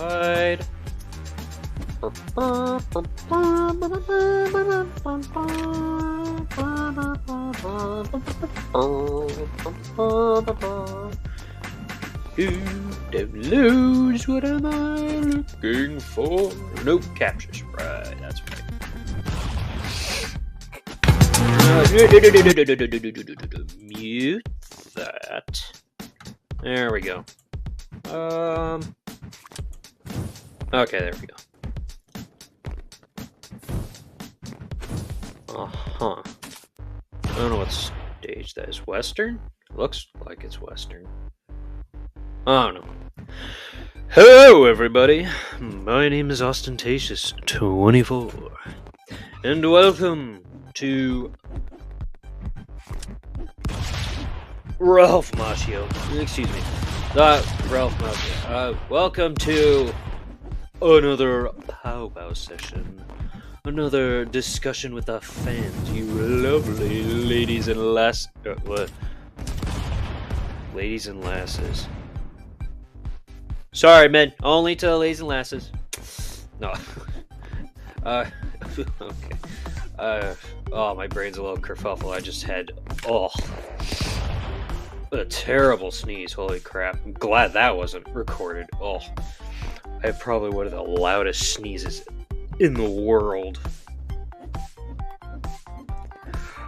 hide. Don't lose, what am I looking for? No captures, right, that's right. Mute that. There we go. Okay, there we go. Uh-huh. I don't know what stage that is. Western? Looks like it's Western. I don't know. Hello, everybody. My name is Ostentatious24. And welcome to Ralph Macchio. Excuse me. Ralph Macchio. Welcome to another Pow Wow session. Another discussion with our fans, you lovely ladies and what? Ladies and lasses. Sorry, men. Only to ladies and lasses. No. Okay. Oh, my brain's a little kerfuffle. I just had, a terrible sneeze. Holy crap. I'm glad that wasn't recorded. Oh, I have probably one of the loudest sneezes in the world.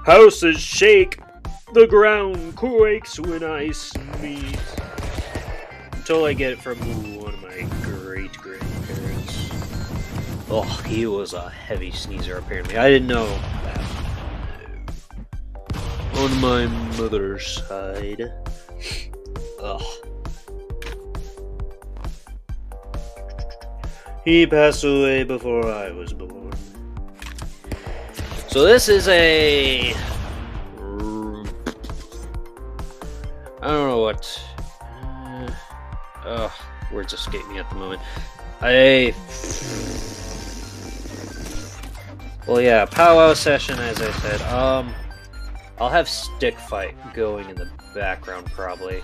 Houses shake, the ground quakes when I sneeze. Until I get it from one of my great-grandparents. Oh, he was a heavy sneezer, apparently. I didn't know that. On my mother's side. Ugh. He passed away before I was born. So this is a... I don't know what... words escape me at the moment. Well, yeah, Pow Wow session, as I said. I'll have Stick Fight going in the background, probably.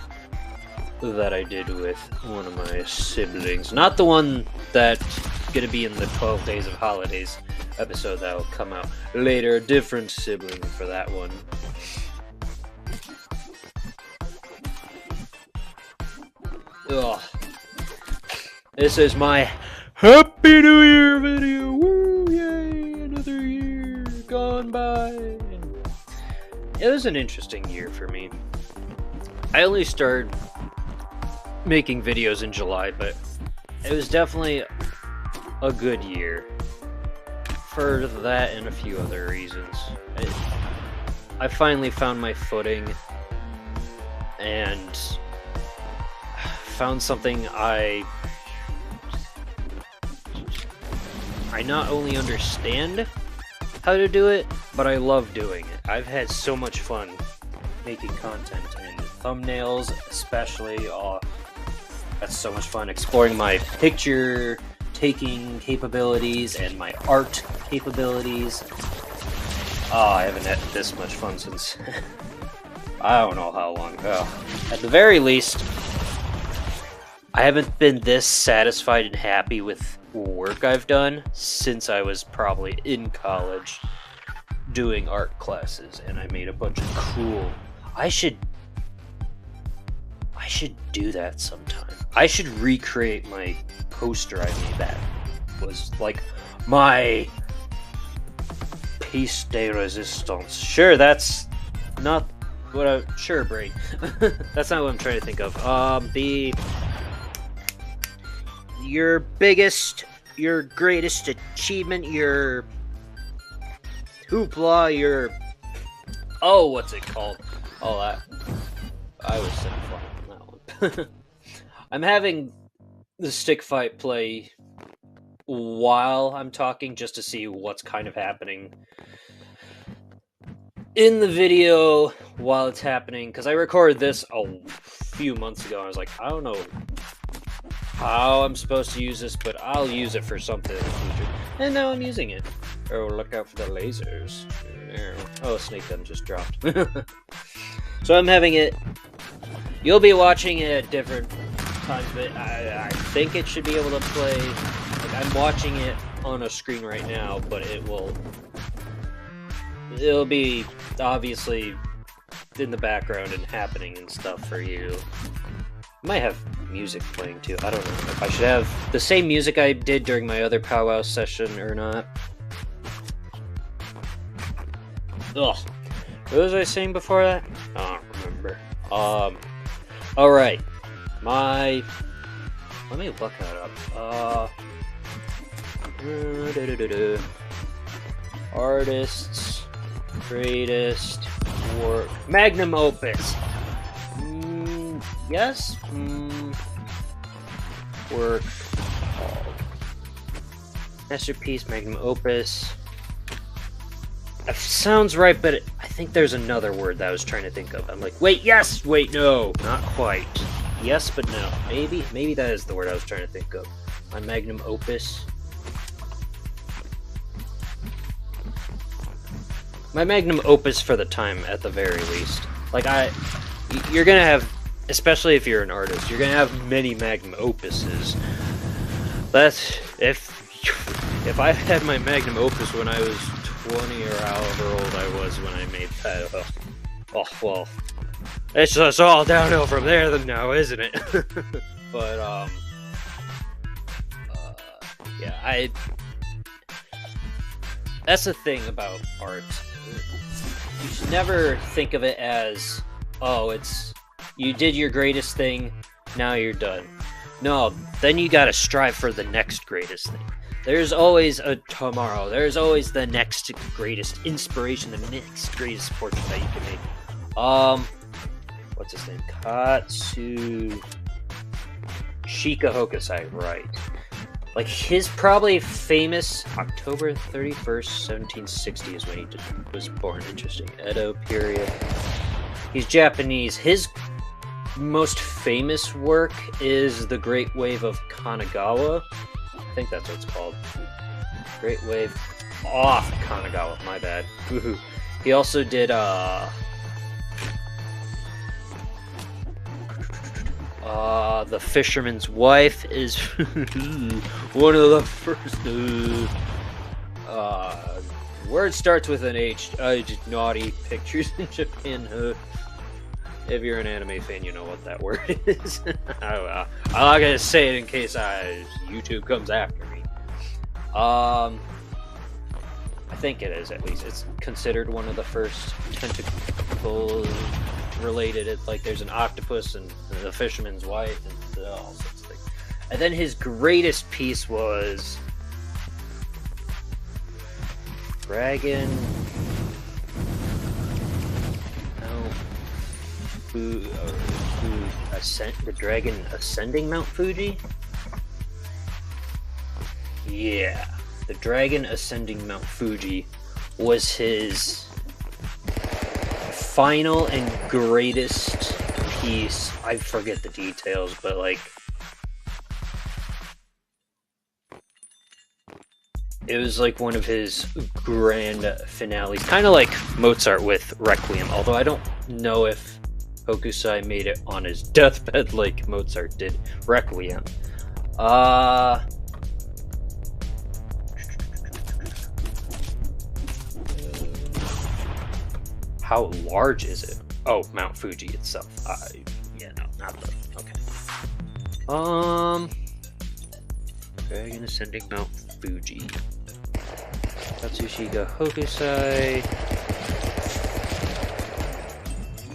That I did with one of my siblings. Not the one that's gonna be in the 12 Days of Holidays episode that will come out later. A different sibling for that one. Ugh. This is my Happy New Year video. Woo! Yay! Another year gone by. It was an interesting year for me. I only started making videos in July, but it was definitely a good year for that and a few other reasons. I finally found my footing and found something I not only understand how to do it, but I love doing it. I've had so much fun making content and thumbnails, especially. That's so much fun exploring my picture taking capabilities and my art capabilities. I haven't had this much fun since I don't know how long ago. At the very least, I haven't been this satisfied and happy with work I've done since I was probably in college doing art classes, and I made a bunch of cool... I should do that sometime. I should recreate my poster I made that was like my piece de resistance. Sure, that's not what I... Sure, brain. That's not what I'm trying to think of. Your biggest, your greatest achievement, your hoopla, your... Oh, what's it called? Oh, that... I was sitting flat on that one. I'm having the Stick Fight play while I'm talking, just to see what's kind of happening in the video while it's happening, because I recorded this a few months ago, and I was like, I don't know how I'm supposed to use this, but I'll use it for something in the future. And now I'm using it. Oh, look out for the lasers. Oh, Snake Gun just dropped. So I'm having it... You'll be watching it at different times, but think it should be able to play. Like, I'm watching it on a screen right now, but it'll be obviously in the background and happening and stuff for you. I might have music playing too. I don't know if I should have the same music I did during my other Pow Wow session or not. Ugh. What was I saying before that? I don't remember. Alright. Let me look that up. Artists, greatest work, magnum opus. Yes. Work called masterpiece, magnum opus. That sounds right, but I think there's another word that I was trying to think of. I'm like, wait, yes, wait, no, not quite. Yes, but no. Maybe that is the word I was trying to think of. My magnum opus. My magnum opus for the time, at the very least. Like, you're gonna have, especially if you're an artist, you're gonna have many magnum opuses. That's, if I had my magnum opus when I was 20 or however old I was when I made that, oh, well, it's just all downhill from there now, isn't it? But, yeah, that's the thing about art. You should never think of it as, oh, you did your greatest thing, now you're done. No, then you gotta strive for the next greatest thing. There's always a tomorrow. There's always the next greatest inspiration, the next greatest portrait that you can make. What's his name? Katsushika Hokusai, right. Like, his probably famous October 31st, 1760 is when he was born. Interesting. Edo period. He's Japanese. His most famous work is The Great Wave of Kanagawa. I think that's what it's called. Great Wave off Kanagawa. My bad. He also did, The Fisherman's Wife is one of the first. Word starts with an H. Just naughty pictures in Japan. If you're an anime fan, you know what that word is. I'm not gonna say it in case YouTube comes after me. I think it is, at least. It's considered one of the first tentacle related. It's like there's an octopus and the fisherman's wife and all sorts of things. And then his greatest piece was Dragon. The Dragon Ascending Mount Fuji? Yeah. The Dragon Ascending Mount Fuji was his final and greatest piece. I forget the details, but like, it was like one of his grand finales. Kind of like Mozart with Requiem, although I don't know if Hokusai made it on his deathbed like Mozart did Requiem. How large is it? Oh, Mount Fuji itself. Yeah, no, not the. Okay. Dragon Ascending Mount Fuji. Katsushika Hokusai.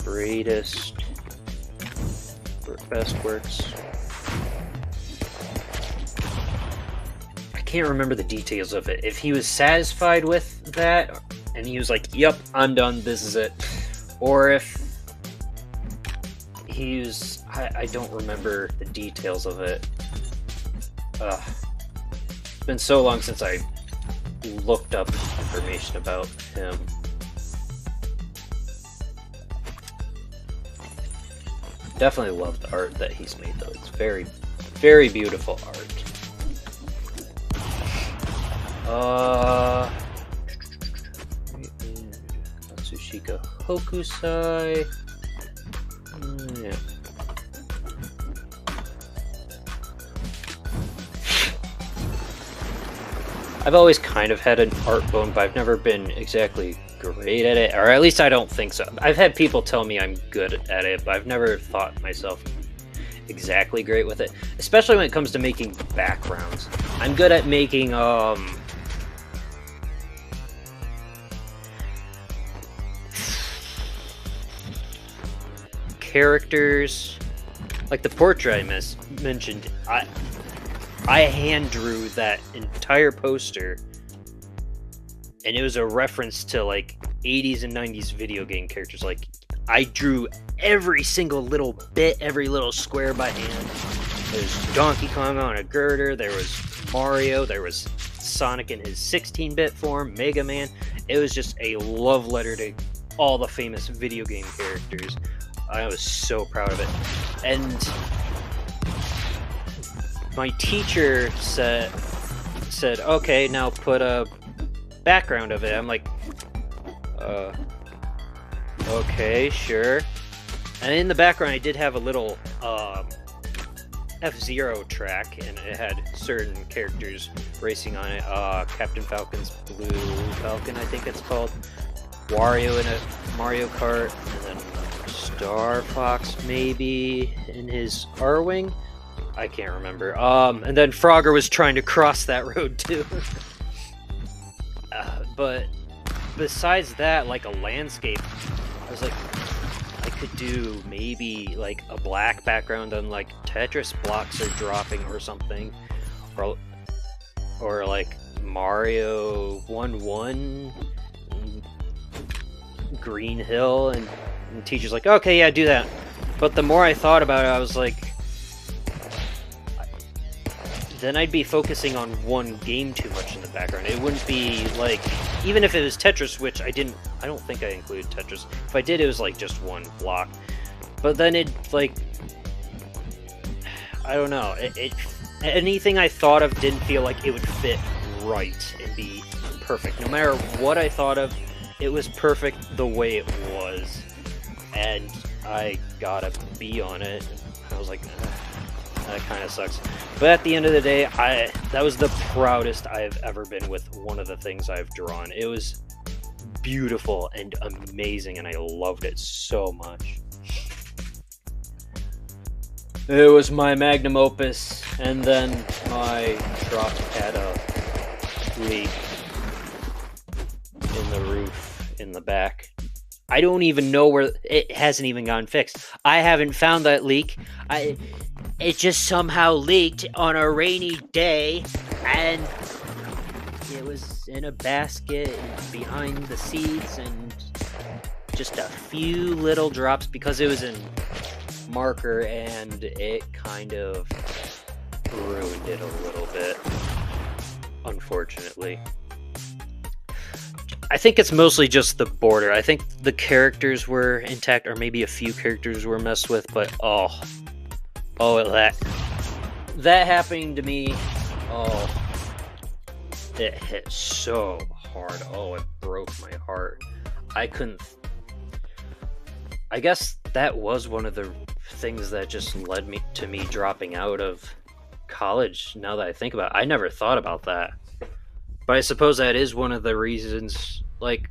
Greatest. Best works. I can't remember the details of it. If he was satisfied with that, and he was like, yep, I'm done, this is it. Or if he was... I don't remember the details of it. It's been so long since I looked up information about him. Definitely love the art that he's made, though. It's very, very beautiful art. Katsushika Hokusai. Yeah. I've always kind of had an art bone, but I've never been exactly great at it, or at least I don't think so. I've had people tell me I'm good at it, but I've never thought myself exactly great with it, especially when it comes to making backgrounds. I'm good at making characters, like the portrait I mentioned. I hand drew that entire poster, and it was a reference to like 80s and 90s video game characters. Like, I drew every single little bit, every little square by hand. There's Donkey Kong on a girder, there was Mario, there was Sonic in his 16-bit form, Mega Man. It was just a love letter to all the famous video game characters. I was so proud of it. And my teacher said, okay, now put a background of it. I'm like, okay, sure. And in the background, I did have a little F-Zero track, and it had certain characters racing on it. Captain Falcon's Blue Falcon, I think it's called. Wario in a Mario Kart, and then Star Fox maybe in his R-Wing. I can't remember. And then Frogger was trying to cross that road too. But besides that, like a landscape, I was like, I could do maybe like a black background on like Tetris blocks are dropping or something, or like Mario 1-1, Green Hill, and teacher's like, okay, yeah, do that. But the more I thought about it, I was like, then I'd be focusing on one game too much in the background. It wouldn't be like, even if it was Tetris, which I don't think I included Tetris. If I did, it was like just one block. But then it, like, I don't know. Anything I thought of didn't feel like it would fit right and be perfect. No matter what I thought of, it was perfect the way it was. And I got a B on it. I was like, that kind of sucks. But at the end of the day, that was the proudest I've ever been with one of the things I've drawn. It was beautiful and amazing, and I loved it so much. It was my magnum opus, and then my truck had a leak in the roof in the back. I don't even know where it hasn't even gotten fixed. I haven't found that leak. It just somehow leaked on a rainy day, and it was in a basket behind the seats, and just a few little drops because it was in marker, and it kind of ruined it a little bit, unfortunately. I think it's mostly just the border. I think the characters were intact, or maybe a few characters were messed with, but that happening to me, it hit so hard. It broke my heart. I guess that was one of the things that just led me to me dropping out of college. Now that I think about it, I never thought about that. But I suppose that is one of the reasons, like,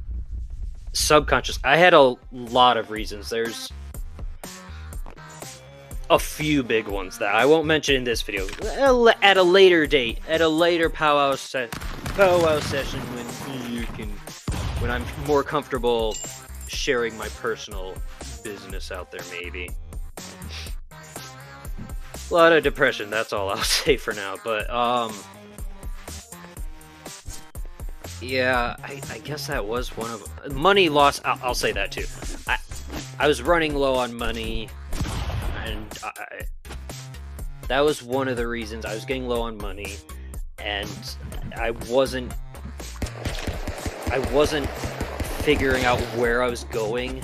subconscious. I had a lot of reasons. There's a few big ones that I won't mention in this video. At a later date, at a later Pow Wow session, when I'm more comfortable sharing my personal business out there, maybe. A lot of depression, that's all I'll say for now, but, yeah, I guess that was one of... Money loss, I'll say that too. I was running low on money, and that was one of the reasons. I was getting low on money, and I wasn't figuring out where I was going,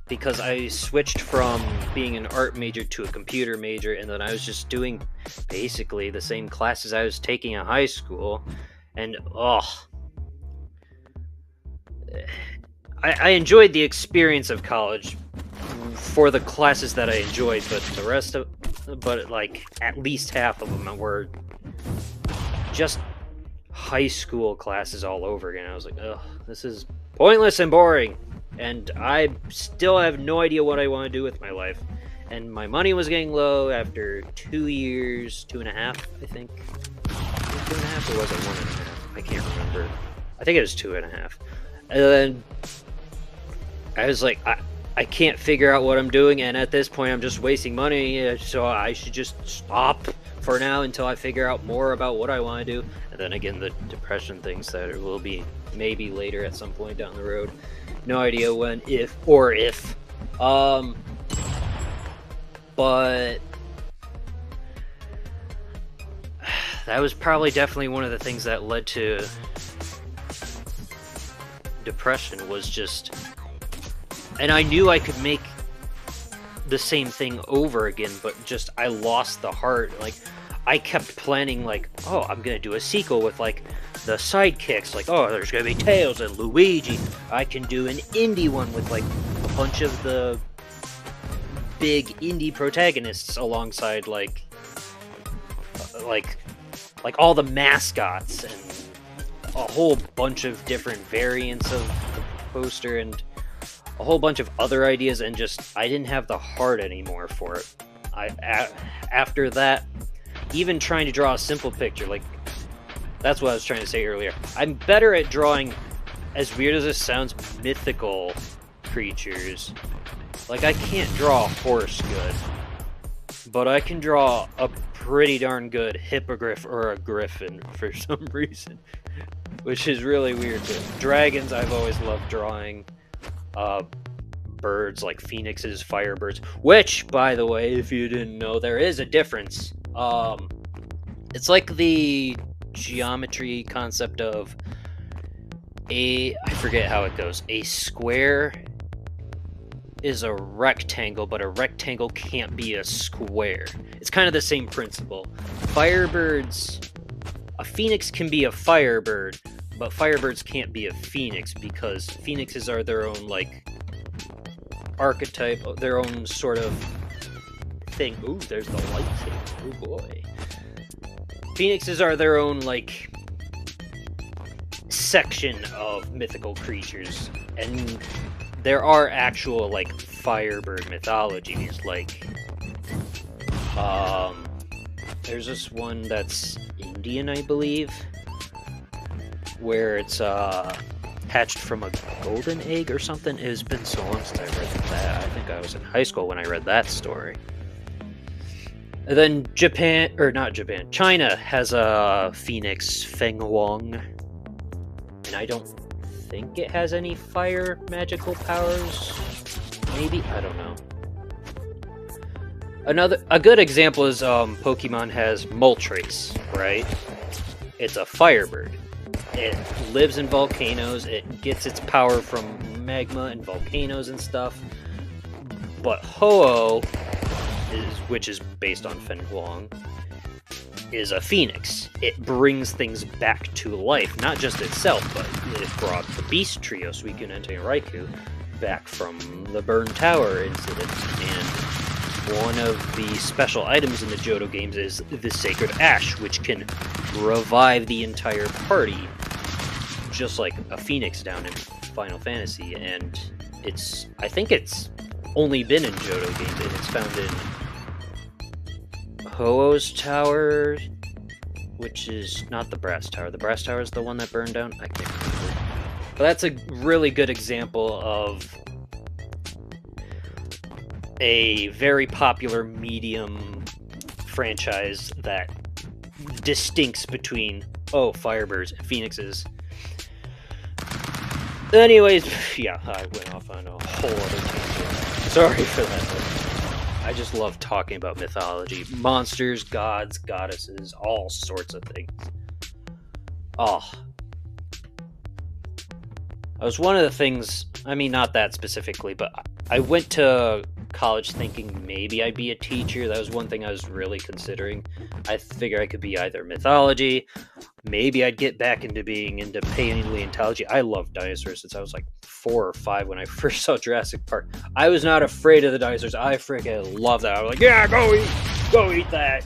because I switched from being an art major to a computer major, and then I was just doing basically the same classes I was taking in high school. And I enjoyed the experience of college for the classes that I enjoyed, but like at least half of them were just high school classes all over again. I was like, ugh, this is pointless and boring. And I still have no idea what I want to do with my life. And my money was getting low after 2 years, 2.5, I think. 2.5, or was it 1.5? I can't remember. I think it was 2.5. And then I was like, I can't figure out what I'm doing, and at this point I'm just wasting money, so I should just stop for now until I figure out more about what I want to do. And then again, the depression things that it will be maybe later at some point down the road. No idea when, if. But that was probably definitely one of the things that led to depression, was just, and I knew I could make the same thing over again, but just I lost the heart. Like, I kept planning, like, oh, I'm gonna do a sequel with like the sidekicks, like, oh, there's gonna be Tails and Luigi. I can do an indie one with like a bunch of the big indie protagonists alongside like all the mascots and a whole bunch of different variants of the poster and a whole bunch of other ideas, and just I didn't have the heart anymore for it. After that, even trying to draw a simple picture, like, that's what I was trying to say earlier. I'm better at drawing, as weird as this sounds, mythical creatures. Like, I can't draw a horse good, but I can draw a pretty darn good hippogriff or a griffin for some reason, which is really weird. But dragons, I've always loved drawing. Birds like phoenixes, firebirds, which, by the way, if you didn't know, there is a difference. It's like the geometry concept of I forget how it goes. A square is a rectangle, but a rectangle can't be a square. It's kind of the same principle. Firebirds, a phoenix can be a firebird, but firebirds can't be a phoenix, because phoenixes are their own, like, archetype, their own sort of thing. Ooh, there's the lightsaber. Oh boy. Phoenixes are their own, like, section of mythical creatures, and there are actual, like, firebird mythologies, like, there's this one that's Indian, I believe, where it's hatched from a golden egg or something. It has been so long since I read that. I think I was in high school when I read that story. And then China has a phoenix, Feng Huang, and I don't think it has any fire magical powers. Maybe? I don't know. A good example is Pokemon has Moltres, right? It's a firebird. It lives in volcanoes. It gets its power from magma and volcanoes and stuff. But Ho-Oh, which is based on Fen Huang, is a phoenix. It brings things back to life. Not just itself, but it brought the Beast Trio, Suicune, and Raikou, back from the Burned Tower incident. And one of the special items in the Johto games is the Sacred Ash, which can revive the entire party, just like a phoenix down in Final Fantasy. And I think it's only been in Johto games, and it's found in Ho-Oh's Tower, which is not the Brass Tower. The Brass Tower is the one that burned down? I can't remember. But that's a really good example of a very popular medium franchise that distincts between, Firebirds and Phoenixes. Anyways, yeah, I went off on a whole other tangent. Sorry for that. I just love talking about mythology. Monsters, gods, goddesses, all sorts of things. That was one of the things, I mean, not that specifically, but I went to college thinking maybe I'd be a teacher. That was one thing I was really considering. I figured I could be either mythology, maybe I'd get back into being into paleontology. I loved dinosaurs since I was like 4 or 5 when I first saw Jurassic Park. I was not afraid of the dinosaurs. I freaking love that. I was like, yeah, go eat that,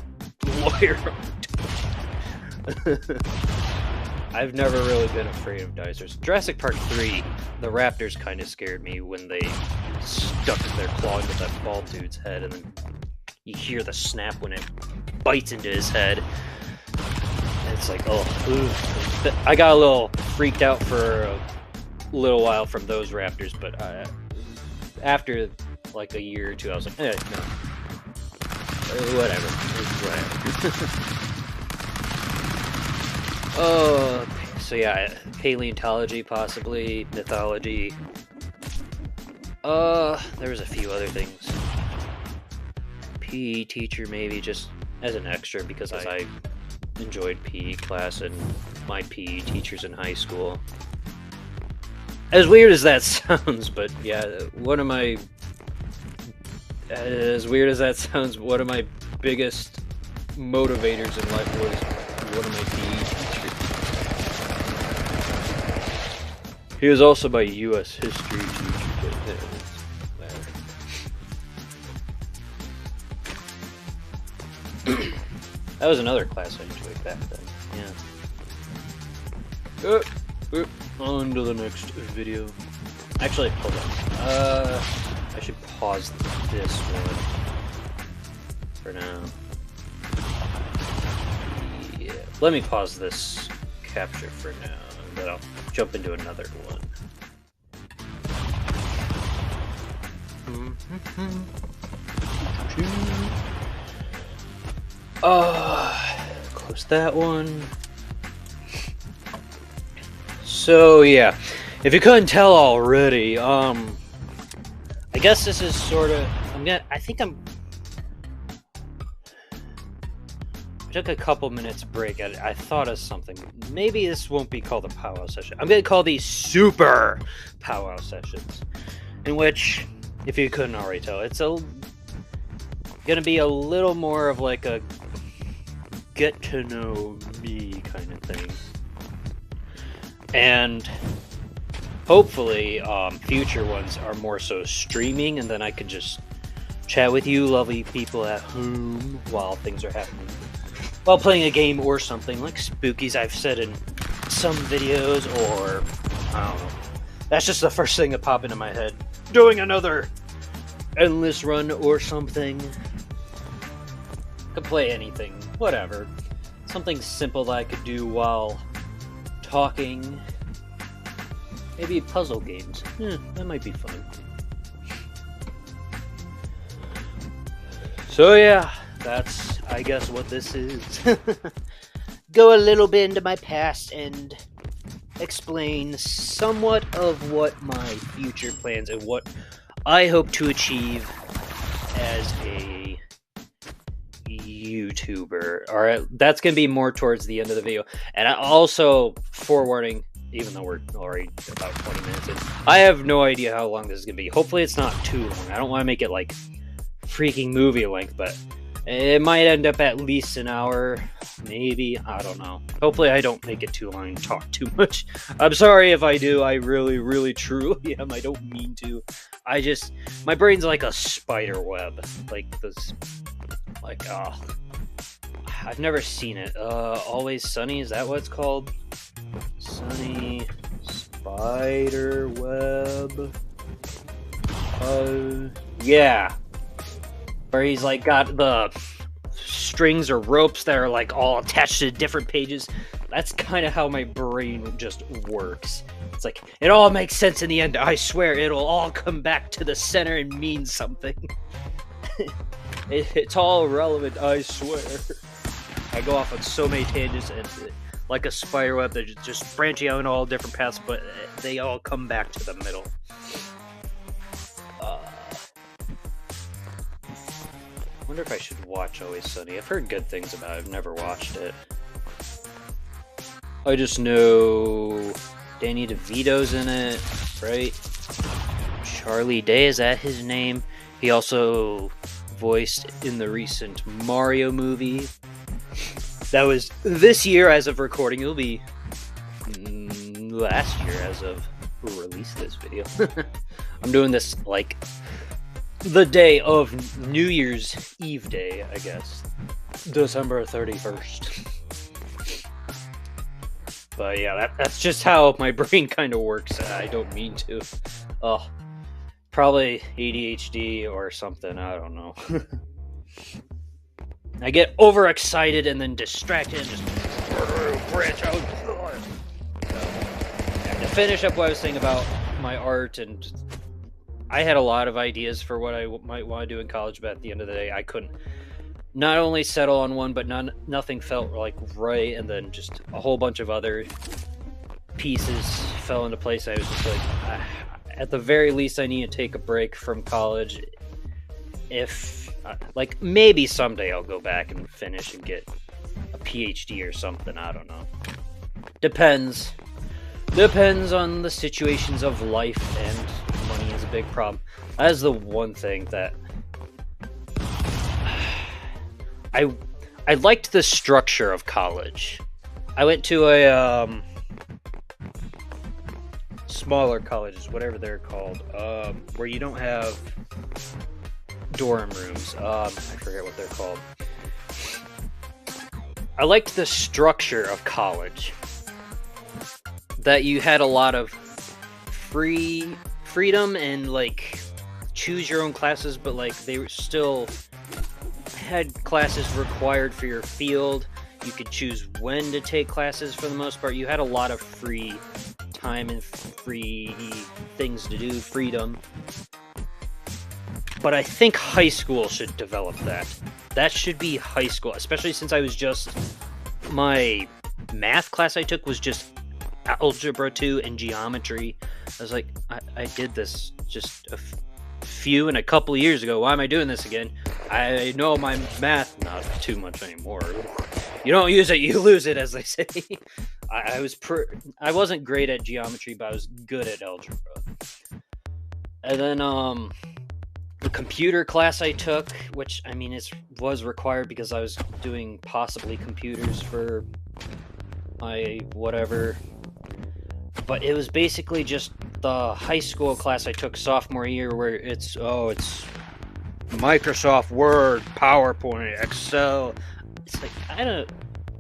lawyer. I've never really been afraid of dinosaurs. Jurassic Park 3, the raptors kind of scared me when they stuck their claw into that bald dude's head, and then you hear the snap when it bites into his head. And it's like, oh, I got a little freaked out for a little while from those raptors, but after like a year or two, I was like, no, whatever. Oh, so yeah, paleontology, possibly mythology. There was a few other things. PE teacher, maybe just as an extra, because I enjoyed PE class and my PE teachers in high school. As weird as that sounds, but yeah, one of my biggest motivators in life was one of my PE teachers. He was also my U.S. history teacher, but it doesn't matter. That was another class I enjoyed back then, yeah. On to the next video. Actually, hold on. I should pause this one for now. Yeah, let me pause this capture for now, and then I'll jump into another one. Close that one. So yeah, if you couldn't tell already, I guess this is sort of, I took a couple minutes break. I thought of something. Maybe this won't be called a Pow Wow session. I'm gonna call these super Pow Wow sessions, in which, if you couldn't already tell, it's gonna be a little more of like a get to know me kind of thing. And hopefully future ones are more so streaming, and then I could just chat with you lovely people at home while things are happening, while playing a game or something like Spookies I've said in some videos, or I don't know, that's just the first thing that popped into my head. Doing another endless run or something. Could play anything, whatever, something simple that I could do while talking. Maybe puzzle games. That might be fun. So yeah, that's, I guess, what this is. Go a little bit into my past and explain somewhat of what my future plans and what I hope to achieve as a YouTuber. Alright, that's going to be more towards the end of the video. And I also, forewarning, even though we're already about 20 minutes in, I have no idea how long this is going to be. Hopefully it's not too long. I don't want to make it like freaking movie length, but it might end up at least an hour, maybe, I don't know. Hopefully I don't make it too long and talk too much. I'm sorry if I do. I really truly am. I don't mean to. My brain's like a spider web, like this, like, I've never seen it. Always Sunny, is that what it's called? Sunny spider web. Yeah. Where he's like got the strings or ropes that are like all attached to different pages. That's kind of how my brain just works. It's like, it all makes sense in the end. I swear it'll all come back to the center and mean something. It's all relevant, I swear. I go off on so many tangents, and like a spider web, they're just branching out in all different paths, but they all come back to the middle. I wonder if I should watch Always Sunny. I've heard good things about it. I've never watched it. I just know Danny DeVito's in it, right? Charlie Day, is that his name? He also voiced in the recent Mario movie. That was this year as of recording. It'll be last year as of release this video. I'm doing this like the day of New Year's Eve day, I guess. December 31st. But yeah, that's just how my brain kind of works. I don't mean to. Oh, probably ADHD or something. I don't know. I get overexcited and then distracted and just branch out. So, yeah, to finish up what I was saying about my art, and I had a lot of ideas for what I might want to do in college, but at the end of the day, I couldn't not only settle on one, but nothing felt like right, and then just a whole bunch of other pieces fell into place. I was just like, at the very least, I need to take a break from college. If, like, maybe someday I'll go back and finish and get a PhD or something. I don't know. Depends on the situations of life, and money is a big problem. That is the one thing that I liked the structure of college. I went to a smaller colleges, whatever they're called, where you don't have dorm rooms. I forget what they're called. I liked the structure of college. That you had a lot of freedom and like choose your own classes, but like they were still had classes required for your field. You could choose when to take classes for the most part. You had a lot of free time and free things to do, freedom. But I think high school should develop that. That should be high school, especially since my math class I took was just Algebra 2 and Geometry. I was like, I did this just a few and a couple of years ago. Why am I doing this again? I know my math not too much anymore. You don't use it, you lose it, as they say. I wasn't great at geometry, but I was good at algebra. And then the computer class I took, which I mean was required because I was doing possibly computers for my whatever. But it was basically just the high school class I took sophomore year, where it's Microsoft Word, PowerPoint, Excel. It's like I don't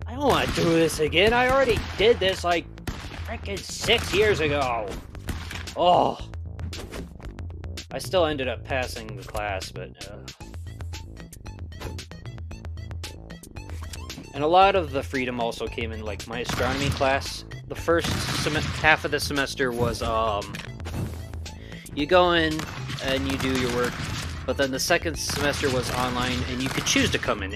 want to do this again. I already did this like freaking 6 years ago. Oh, I still ended up passing the class, but and a lot of the freedom also came in like my astronomy class. The first half of the semester was you go in and you do your work, but then the second semester was online and you could choose to come in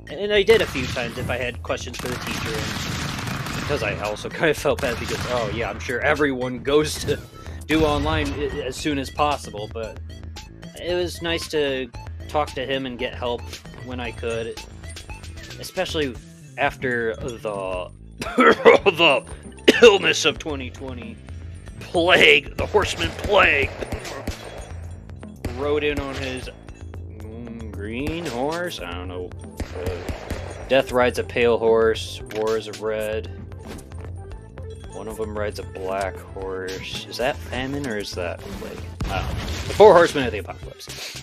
and I did a few times if I had questions for the teacher, and because I also kind of felt bad because I'm sure everyone goes to do online as soon as possible, but it was nice to talk to him and get help when I could, especially after the the illness of 2020, plague, the horseman plague, rode in on his green horse. I don't know. Death rides a pale horse. War is a red. One of them rides a black horse. Is that famine or is that plague? The four horsemen of the apocalypse.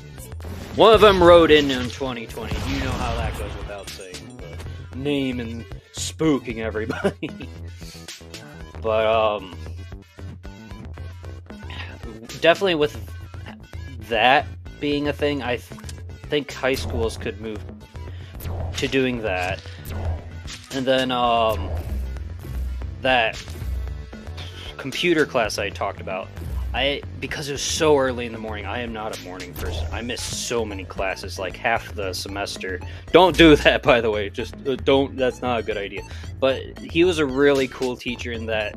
One of them rode in 2020. You know how that goes without saying the name and spooking everybody. But definitely with that being a thing, I think high schools could move to doing that. And then that computer class I talked about, because it was so early in the morning, I am not a morning person. I missed so many classes, like half the semester. Don't do that, by the way. Just don't. That's not a good idea. But he was a really cool teacher in that,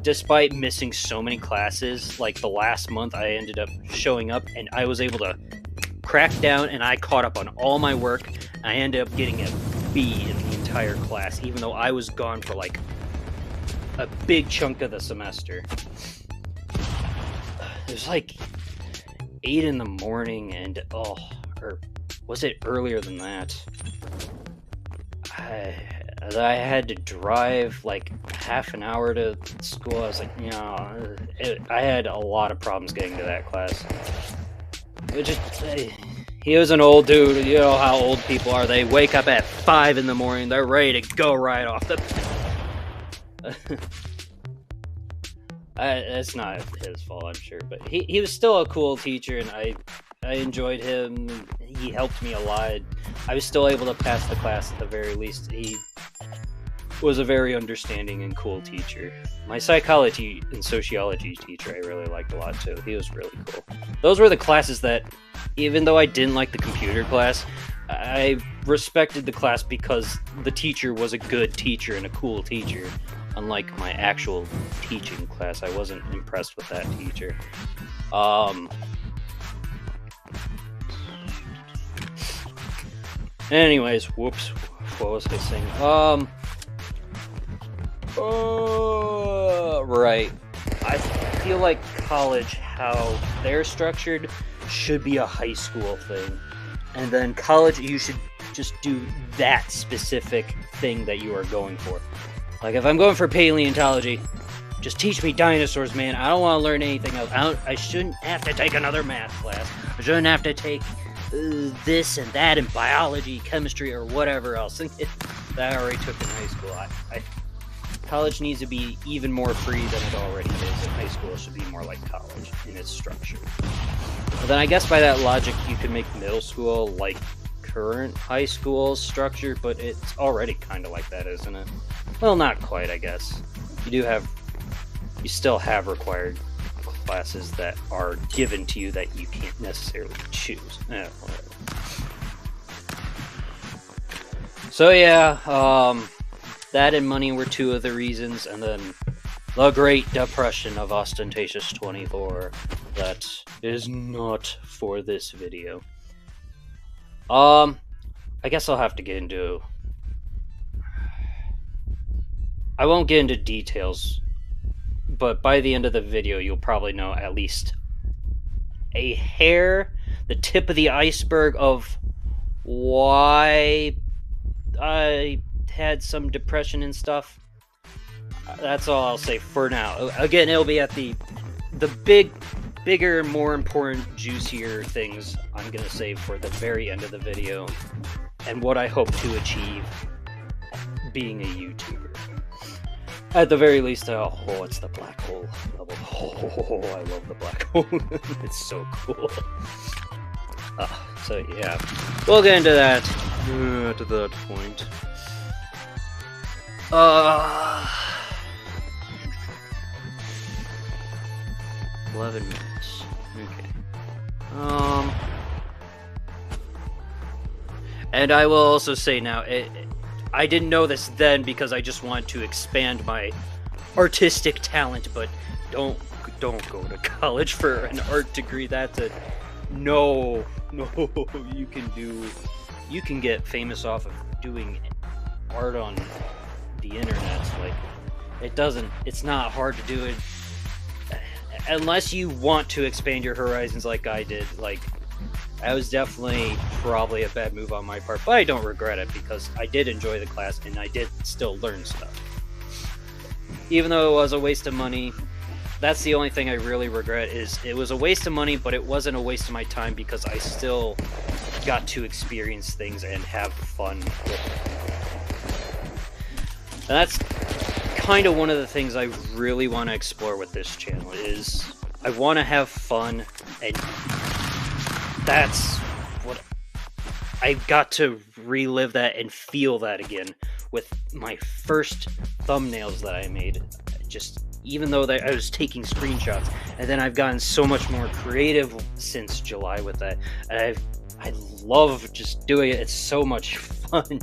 despite missing so many classes, like the last month I ended up showing up and I was able to crack down and I caught up on all my work. I ended up getting a B in the entire class, even though I was gone for like a big chunk of the semester. It was like 8 in the morning and or was it earlier than that? I had to drive like half an hour to school. I was like, I had a lot of problems getting to that class. He was an old dude. You know how old people are. They wake up at 5 in the morning. They're ready to go right off the... It's not his fault, I'm sure, but he was still a cool teacher, and I enjoyed him. He helped me a lot. I was still able to pass the class at the very least. He was a very understanding and cool teacher. My psychology and sociology teacher I really liked a lot too. He was really cool. Those were the classes that, even though I didn't like the computer class, I respected the class because the teacher was a good teacher and a cool teacher. Unlike my actual teaching class, I wasn't impressed with that teacher. Anyways, whoops. What was I saying? Right. I feel like college, how they're structured, should be a high school thing. And then college, you should just do that specific thing that you are going for. Like, if I'm going for paleontology, just teach me dinosaurs, man. I don't want to learn anything else. I shouldn't have to take another math class. I shouldn't have to take this and that in biology, chemistry, or whatever else that I already took in high school. College needs to be even more free than it already is, and high school should be more like college in its structure. But then I guess by that logic, you could make middle school like current high school structure, but it's already kind of like that, isn't it? Well, not quite, I guess. You still have required classes that are given to you that you can't necessarily choose. Whatever. So yeah, that and money were two of the reasons, and then the Great Depression of Ostentatious 24. That is not for this video. I guess I'll have to get into... I won't get into details, but by the end of the video, you'll probably know at least a hair, the tip of the iceberg of why I had some depression and stuff. That's all I'll say for now. Again, it'll be at the bigger, more important, juicier things I'm gonna save for the very end of the video, and what I hope to achieve being a YouTuber. At the very least, it's the black hole level. Oh, I love the black hole. It's so cool. So yeah, we'll get into that to that point. 11 minutes. Okay. And I will also say now, I didn't know this then because I just wanted to expand my artistic talent, but don't go to college for an art degree. That's a no. You can get famous off of doing art on the internet. Like, it's not hard to do it unless you want to expand your horizons like I did. Like, that was definitely probably a bad move on my part, but I don't regret it because I did enjoy the class and I did still learn stuff. Even though it was a waste of money, that's the only thing I really regret. Is it was a waste of money, but it wasn't a waste of my time because I still got to experience things and have fun with it. And that's kind of one of the things I really want to explore with this channel. Is I want to have fun, and that's what I got to relive that and feel that again with my first thumbnails that I made. Just even though I was taking screenshots, and then I've gotten so much more creative since July with that, and I love just doing it. It's so much fun.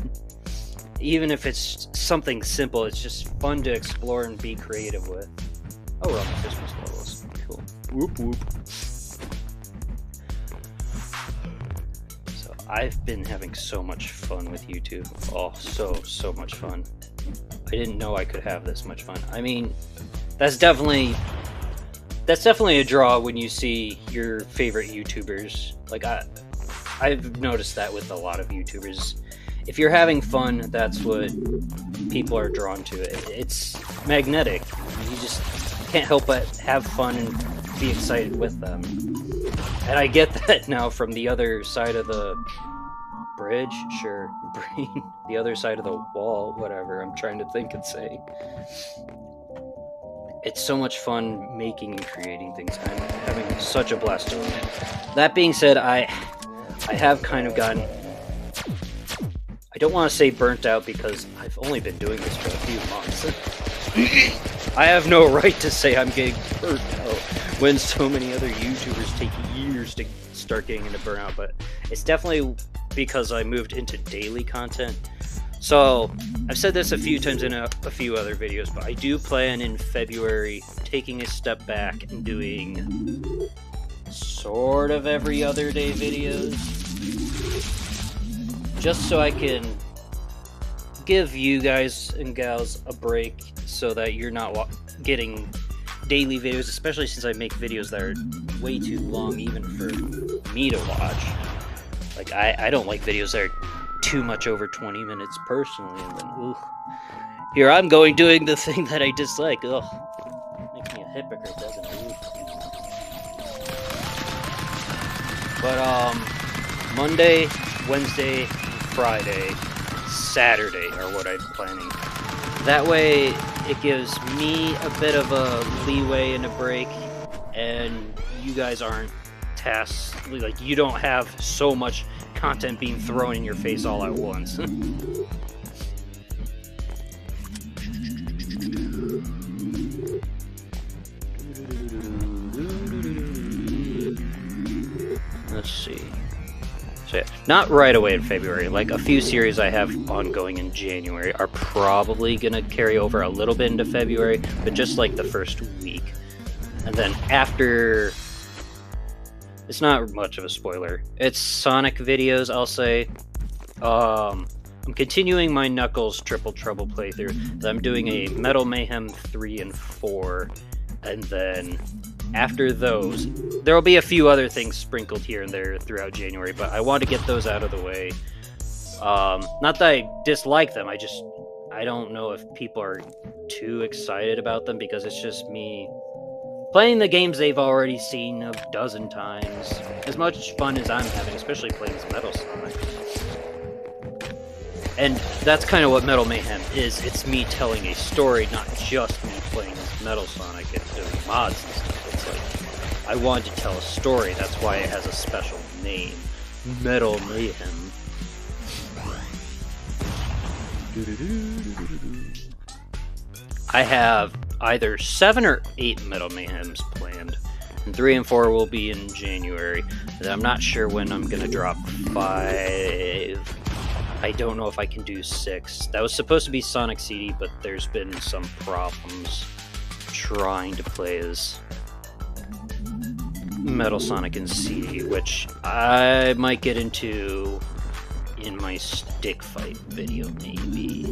Even if it's something simple, it's just fun to explore and be creative with. Oh, we're on the Christmas levels. Cool. Whoop whoop. So I've been having so much fun with YouTube. Oh, so much fun. I didn't know I could have this much fun. I mean, that's definitely a draw when you see your favorite YouTubers. Like, I've noticed that with a lot of YouTubers. If you're having fun, that's what people are drawn to. It's magnetic. You just can't help but have fun and be excited with them. And I get that now from the other side of the Bridge? Sure. Brain. The other side of the wall. Whatever. I'm trying to think and say. It's so much fun making and creating things. I'm having such a blast doing it. That being said, I have kind of gotten... I don't want to say burnt out because I've only been doing this for a few months. I have no right to say I'm getting burnt out when so many other YouTubers take years to start getting into burnout, but it's definitely because I moved into daily content. So I've said this a few times in a few other videos, but I do plan in February taking a step back and doing sort of every other day videos, just so I can give you guys and gals a break so that you're not getting daily videos, especially since I make videos that are way too long even for me to watch. Like, I don't like videos that are too much over 20 minutes personally, and then, ooh, here I'm doing the thing that I dislike. Ugh, makes me a hypocrite, doesn't it? Ooh. But, Monday, Wednesday, Friday, Saturday are what I'm planning. That way, it gives me a bit of a leeway and a break, and you guys aren't tasked, like, you don't have so much content being thrown in your face all at once. Let's see. So yeah, not right away in February. Like, a few series I have ongoing in January are probably gonna carry over a little bit into February, but just like the first week. And then after, it's not much of a spoiler. It's Sonic videos, I'll say. I'm continuing my Knuckles Triple Trouble playthrough. I'm doing a Metal Mayhem 3 and 4, and then after those, there will be a few other things sprinkled here and there throughout January, but I want to get those out of the way. Not that I dislike them, I don't know if people are too excited about them, because it's just me playing the games they've already seen a dozen times. As much fun as I'm having, especially playing this Metal Sonic. And that's kind of what Metal Mayhem is. It's me telling a story, not just me playing this Metal Sonic and doing mods and stuff. It's like, I wanted to tell a story. That's why it has a special name. Metal Mayhem. I have either 7 or 8 Metal Mayhems planned, and 3 and 4 will be in January. And I'm not sure when I'm gonna drop 5. I don't know if I can do 6. That was supposed to be Sonic CD, but there's been some problems trying to play as Metal Sonic in CD, which I might get into in my stick fight video, maybe.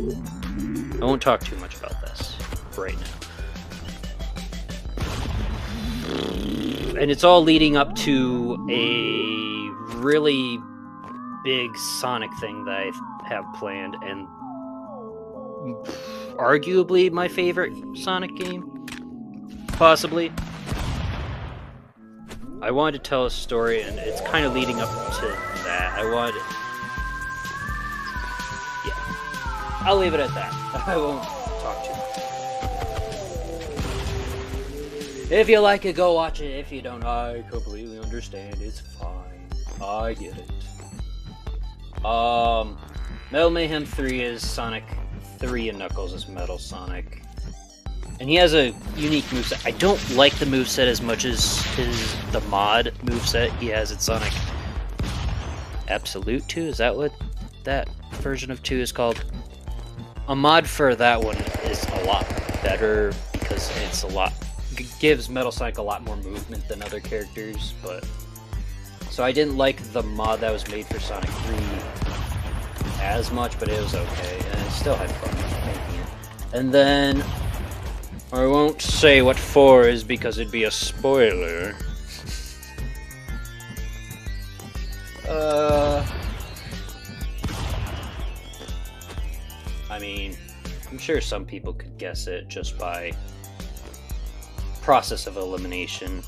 I won't talk too much about this right now. And it's all leading up to a really big Sonic thing that I have planned, and arguably my favorite Sonic game, possibly. I wanted to tell a story, and it's kind of leading up to that. Yeah, I'll leave it at that. I won't talk too much. If you like it, go watch it. If you don't, I completely understand. It's fine. I get it. Metal Mayhem 3 is Sonic 3 and Knuckles is Metal Sonic. And he has a unique moveset. I don't like the moveset as much as the mod moveset he has at Sonic Absolute 2. Is that what that version of 2 is called? A mod for that one is a lot better because it's gives Metal Sonic a lot more movement than other characters, but so I didn't like the mod that was made for Sonic 3 as much, but it was okay, and I still had fun making it. And then I won't say what 4 is because it'd be a spoiler. I mean, I'm sure some people could guess it just by process of elimination.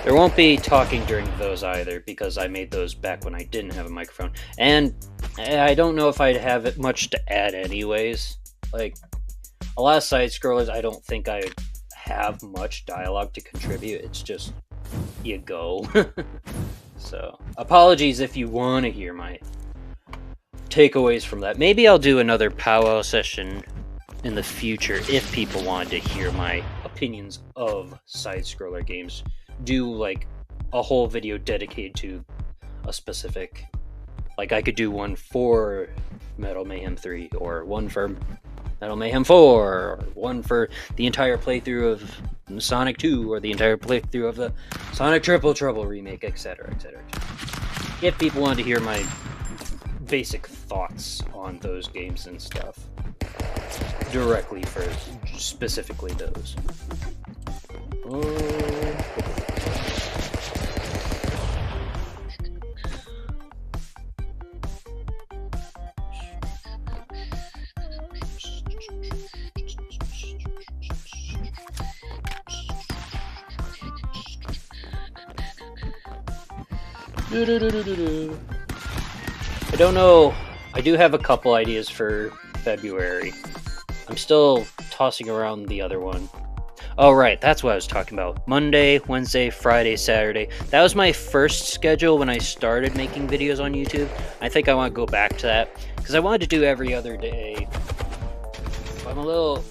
There won't be talking during those either, because I made those back when I didn't have a microphone. And I don't know if I'd have it much to add anyways. Like, a lot of side-scrollers, I don't think I have much dialogue to contribute. It's just, you go. So, apologies if you want to hear my takeaways from that. Maybe I'll do another Pow Wow session in the future if people wanted to hear my opinions of side-scroller games. Do like a whole video dedicated to a specific, like I could do one for Metal Mayhem 3 or one for Metal Mayhem 4 or one for the entire playthrough of Sonic 2 or the entire playthrough of the Sonic Triple Trouble remake, etc, etc. If people want to hear my basic thoughts on those games and stuff directly for specifically those. I don't know. I do have a couple ideas for February. I'm still tossing around the other one. Oh, right. That's what I was talking about. Monday, Wednesday, Friday, Saturday. That was my first schedule when I started making videos on YouTube. I think I want to go back to that because I wanted to do every other day. I'm a little...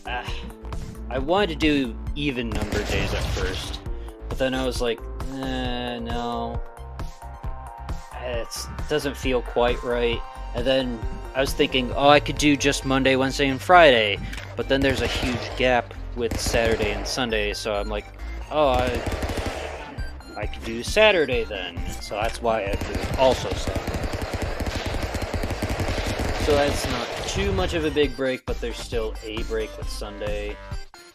I wanted to do even number days at first. But then I was like, no. It doesn't feel quite right. And then I was thinking, oh, I could do just Monday, Wednesday, and Friday. But then there's a huge gap with Saturday and Sunday. So I'm like, oh, I could do Saturday then. So that's why I do also Saturday. So that's not too much of a big break, but there's still a break with Sunday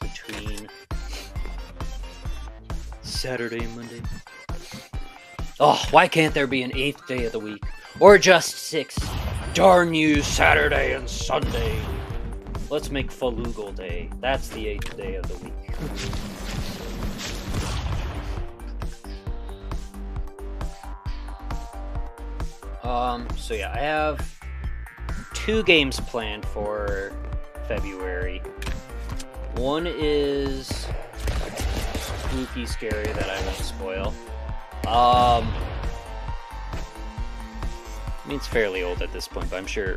between Saturday and Monday. Oh, why can't there be an 8th day of the week? Or just 6? Darn you, Saturday and Sunday. Let's make Falugal Day. That's the 8th day of the week. So yeah, I have 2 games planned for February. One is spooky, scary that I won't spoil. I mean, it's fairly old at this point, but I'm sure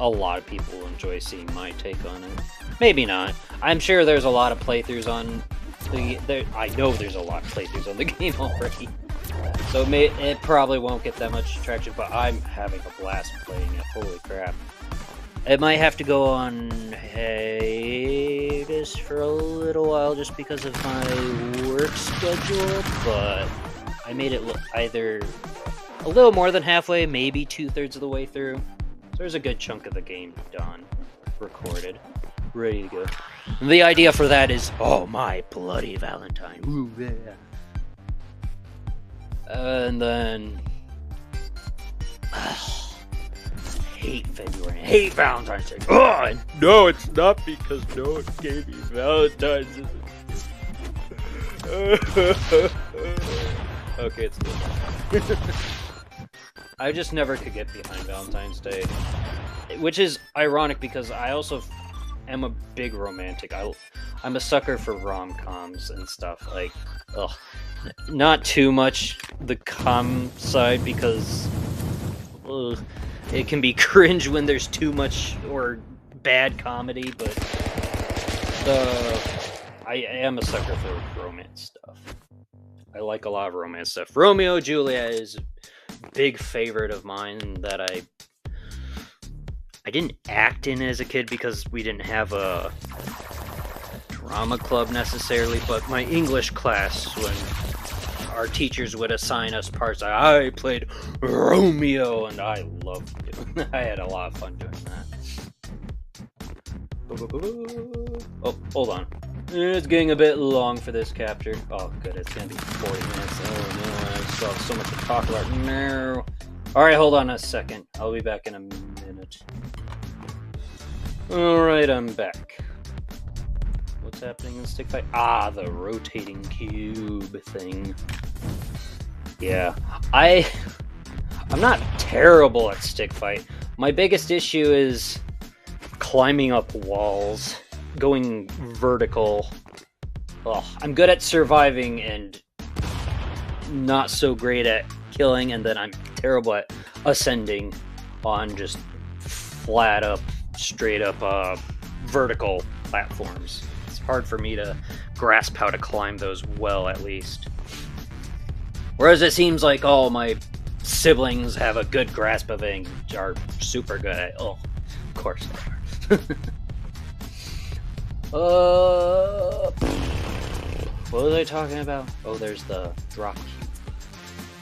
a lot of people will enjoy seeing my take on it. Maybe not. I'm sure there's a lot of playthroughs on I know there's a lot of playthroughs on the game already. So it probably won't get that much traction, but I'm having a blast playing it. Holy crap. It might have to go on hiatus for a little while just because of my work schedule, but I made it look either a little more than halfway, maybe 2/3 of the way through. So there's a good chunk of the game done, recorded, ready to go. And the idea for that is, oh my bloody Valentine. Ooh, yeah. And then... hate February. Hate Valentine's Day. Oh, no, it's not because no one gave me Valentine's Day. Okay, it's good. I just never could get behind Valentine's Day. Which is ironic because I also am a big romantic. I'm a sucker for rom-coms and stuff. Like, ugh. Not too much the com side because it can be cringe when there's too much or bad comedy, but I am a sucker for romance stuff. I like a lot of romance stuff. Romeo and Juliet is a big favorite of mine that I didn't act in as a kid because we didn't have a drama club necessarily, but my English class, when our teachers would assign us parts, I played Romeo, and I loved it. I had a lot of fun doing that. Oh, hold on. It's getting a bit long for this capture. Oh, good. It's going to be 40 minutes. Oh, no. I still have so much to talk about. No. Alright, hold on a second. I'll be back in a minute. Alright, I'm back. What's happening in stick fight? Ah, the rotating cube thing. Yeah, I'm not terrible at stick fight. My biggest issue is climbing up walls, going vertical. Oh, I'm good at surviving and not so great at killing, and then I'm terrible at ascending on just flat up, straight up vertical platforms. It's hard for me to grasp how to climb those well, at least. Whereas it seems like all my siblings have a good grasp of it and are super good at it. Oh, of course they are. What was I talking about? Oh, there's the drop cube.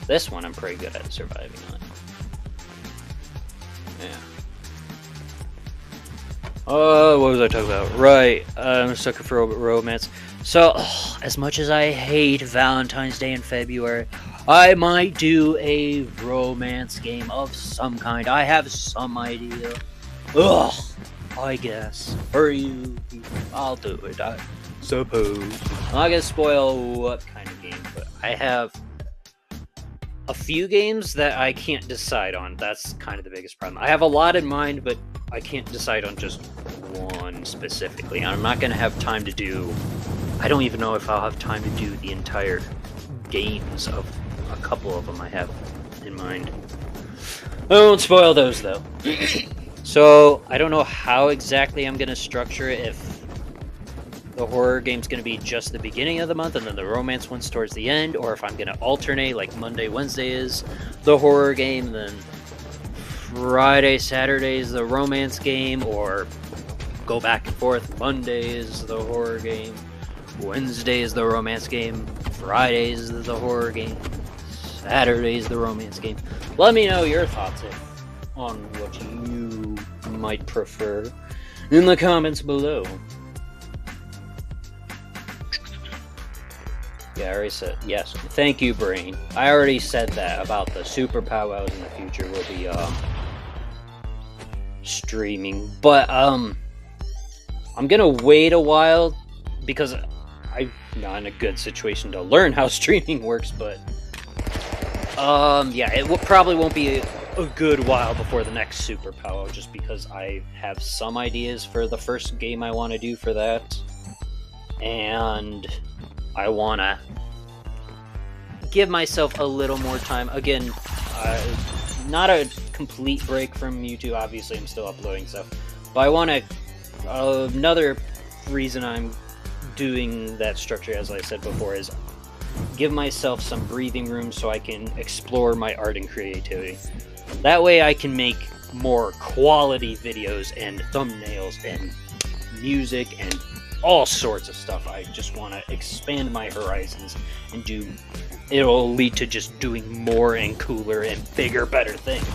This one I'm pretty good at surviving on. Yeah. Oh, what was I talking about? Right, I'm a sucker for romance. So, as much as I hate Valentine's Day in February, I might do a romance game of some kind. I have some idea. Ugh, I guess. For you, I'll do it, I suppose. I'm not gonna spoil what kind of game, but I have a few games that I can't decide on. That's kind of the biggest problem. I have a lot in mind, but I can't decide on just one specifically. I'm not going to have time to do... I don't even know if I'll have time to do the entire games of a couple of them I have in mind. I won't spoil those, though. So, I don't know how exactly I'm going to structure it, if the horror game's going to be just the beginning of the month and then the romance one's towards the end, or if I'm going to alternate, like Monday, Wednesday is the horror game, then Friday, Saturday is the romance game, or go back and forth. Monday is the horror game, Wednesday is the romance game, Friday is the horror game, Saturday is the romance game. Let me know your thoughts on what you might prefer in the comments below. Yeah, I already said yes. Thank you, Brain. I already said that about the Super Pow Wows in the future will be streaming, but I'm gonna wait a while because I'm not in a good situation to learn how streaming works. But yeah, it probably won't be a good while before the next Super Pow Wow, just because I have some ideas for the first game I want to do for that, and I want to give myself a little more time. Again, not a complete break from YouTube. Obviously, I'm still uploading stuff. But I want to... another reason I'm doing that structure, as I said before, is give myself some breathing room so I can explore my art and creativity. That way I can make more quality videos and thumbnails and music and all sorts of stuff. I just want to expand my horizons and do... It'll lead to just doing more and cooler and bigger, better things.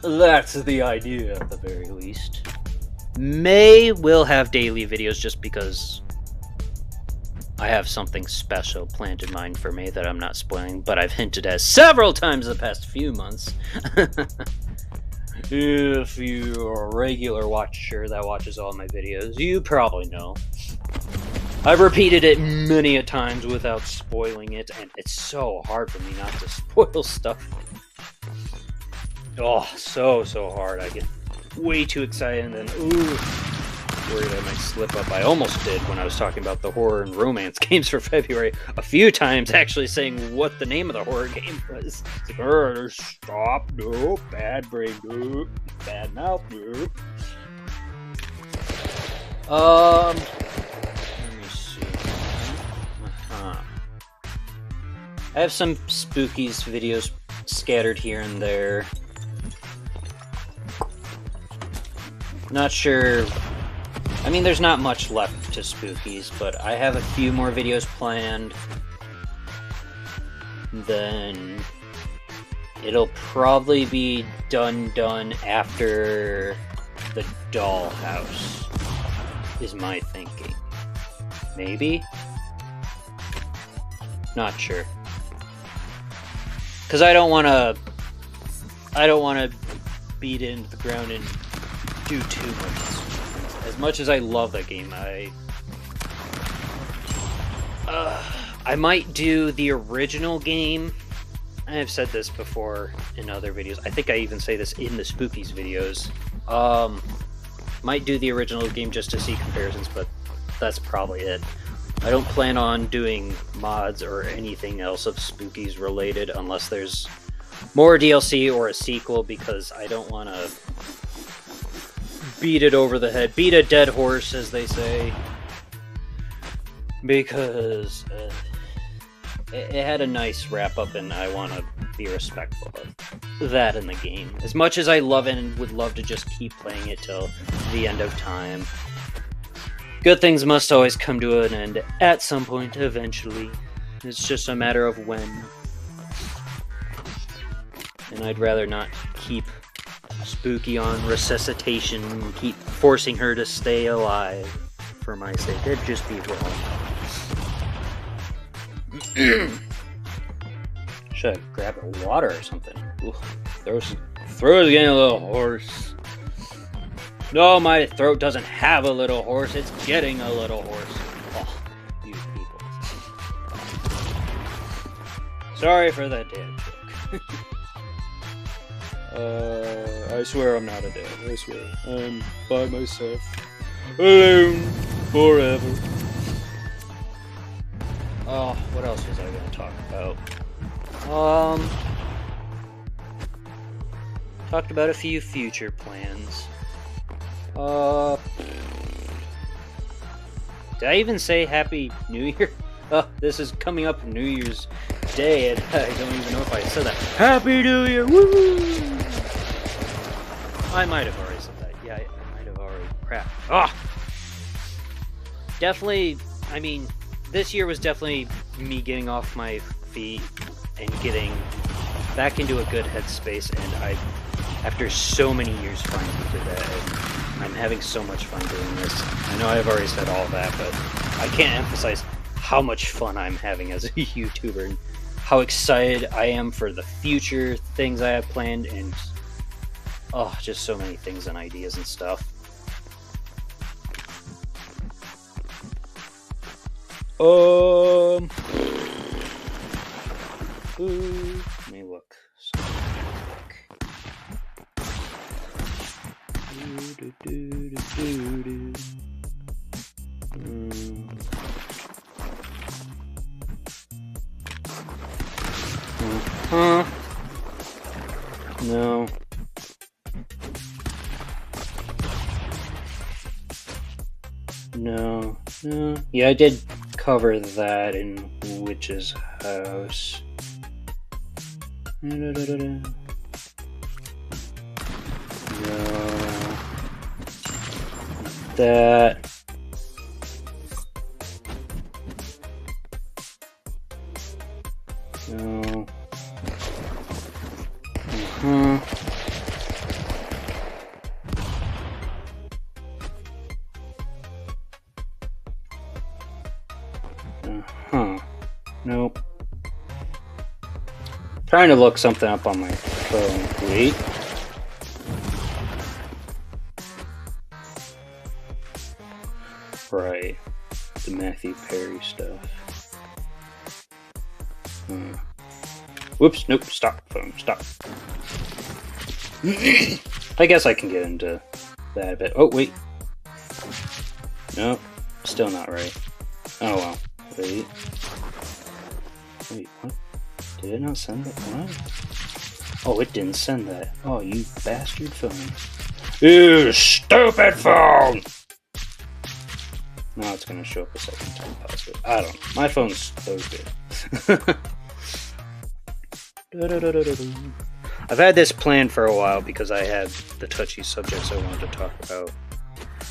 That's the idea, at the very least. May will have daily videos just because I have something special planned in mind for May that I'm not spoiling, but I've hinted at several times the past few months. If you're a regular watcher that watches all my videos, you probably know. I've repeated it many a times without spoiling it, and it's so hard for me not to spoil stuff. Oh, so hard. I get way too excited and then, ooh, worried I might slip up. I almost did when I was talking about the horror and romance games for February. A few times actually saying what the name of the horror game was. It's like, stop, no, bad brain, no, bad mouth, no. Let me see. I have some Spookies videos scattered here and there. Not sure. I mean, there's not much left to Spookies, but I have a few more videos planned. Then it'll probably be done after the Dollhouse, is my thinking. Maybe? Not sure. Because I don't want to beat it into the ground and do too much as As much as I love that game, I might do the original game. I have said this before in other videos. I think I even say this in the Spookies videos. Might do the original game just to see comparisons, but that's probably it. I don't plan on doing mods or anything else of Spookies related unless there's more DLC or a sequel, because I don't want to beat it over the head. Beat a dead horse, as they say. Because it had a nice wrap-up, and I want to be respectful of that in the game. As much as I love it and would love to just keep playing it till the end of time, good things must always come to an end at some point, eventually. It's just a matter of when. And I'd rather not keep Spooky on resuscitation and keep forcing her to stay alive for my sake. That'd just be wrong. Should I grab a water or something? Ooh, throat's getting a little hoarse. No, my throat doesn't have a little horse. It's getting a little horse. Oh, you people. Sorry for that damn joke. I swear I'm not a dad. I swear. I'm by myself. Alone. Forever. Oh, what else was I going to talk about? Talked about a few future plans. Did I even say Happy New Year? Oh, this is coming up New Year's Day, and I don't even know if I said that. Happy New Year! Woo! I might have already said that. Yeah, I might have already. Crap. Ah! Definitely, I mean, this year was definitely me getting off my feet and getting back into a good headspace, and after so many years, finally did that. And I'm having so much fun doing this. I know I've already said all that, but I can't emphasize how much fun I'm having as a YouTuber and how excited I am for the future things I have planned, and just so many things and ideas and stuff. Let me look. No. No. Yeah, I did cover that in Witch's House. No. That. No. Nope. Trying to look something up on my phone. Wait. Right. The Matthew Perry stuff. Whoops. Nope. Stop. Phone. Stop. I guess I can get into that a bit. Oh, wait. Nope. Still not right. Oh, well. Wait, what? Did it not send that? What? Oh, it didn't send that. Oh, you bastard phone. You stupid phone! Now it's gonna show up a second time possibly. I don't know. My phone's so good. I've had this planned for a while because I had the touchy subjects I wanted to talk about.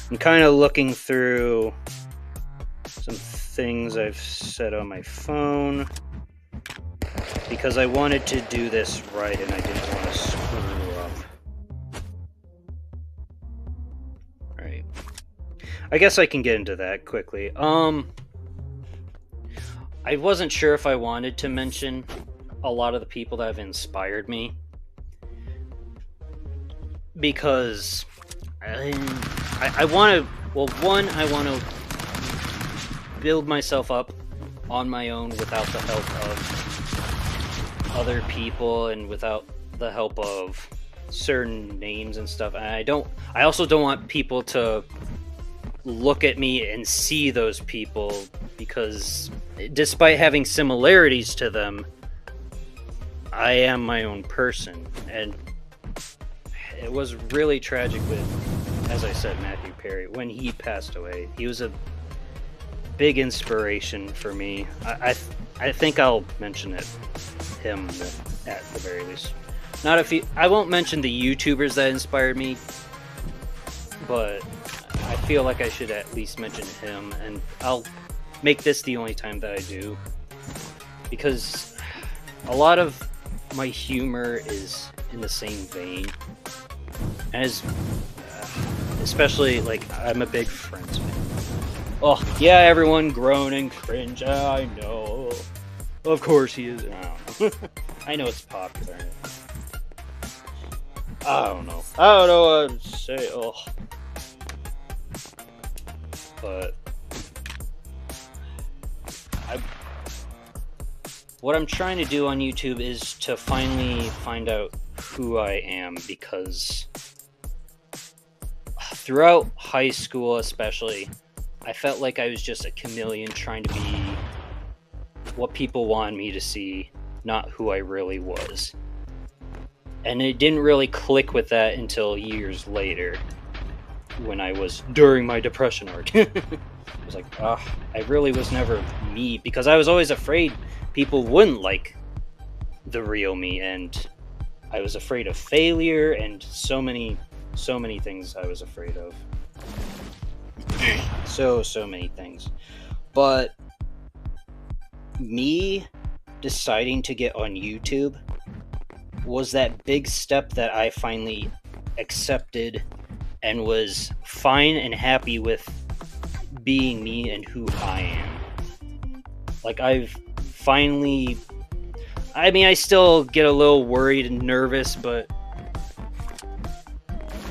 I'm kind of looking through some things I've said on my phone because I wanted to do this right and I didn't want to screw up. Right. I guess I can get into that quickly. I wasn't sure if I wanted to mention a lot of the people that have inspired me because I want to Well, one, I want to build myself up on my own without the help of other people and without the help of certain names and stuff. And I also don't want people to look at me and see those people, because despite having similarities to them, I am my own person. And it was really tragic with, as I said, Matthew Perry. When he passed away, he was a big inspiration for me. I think I'll mention him at the very least. Not if I won't mention the YouTubers that inspired me, but I feel like I should at least mention him, and I'll make this the only time that I do, because a lot of my humor is in the same vein as, especially, like, I'm a big Friends fan. Oh, yeah, everyone groan and cringe. I know. Of course he is. I know it's popular. I don't know what to say. Oh. But what I'm trying to do on YouTube is to finally find out who I am, because throughout high school especially, I felt like I was just a chameleon trying to be what people wanted me to see, not who I really was. And it didn't really click with that until years later, when I was during my depression arc. I was like, I really was never me, because I was always afraid people wouldn't like the real me, and I was afraid of failure, and so many things I was afraid of. So many things. But me deciding to get on YouTube was that big step that I finally accepted and was fine and happy with being me and who I am. Like, I've finally... I mean, I still get a little worried and nervous, but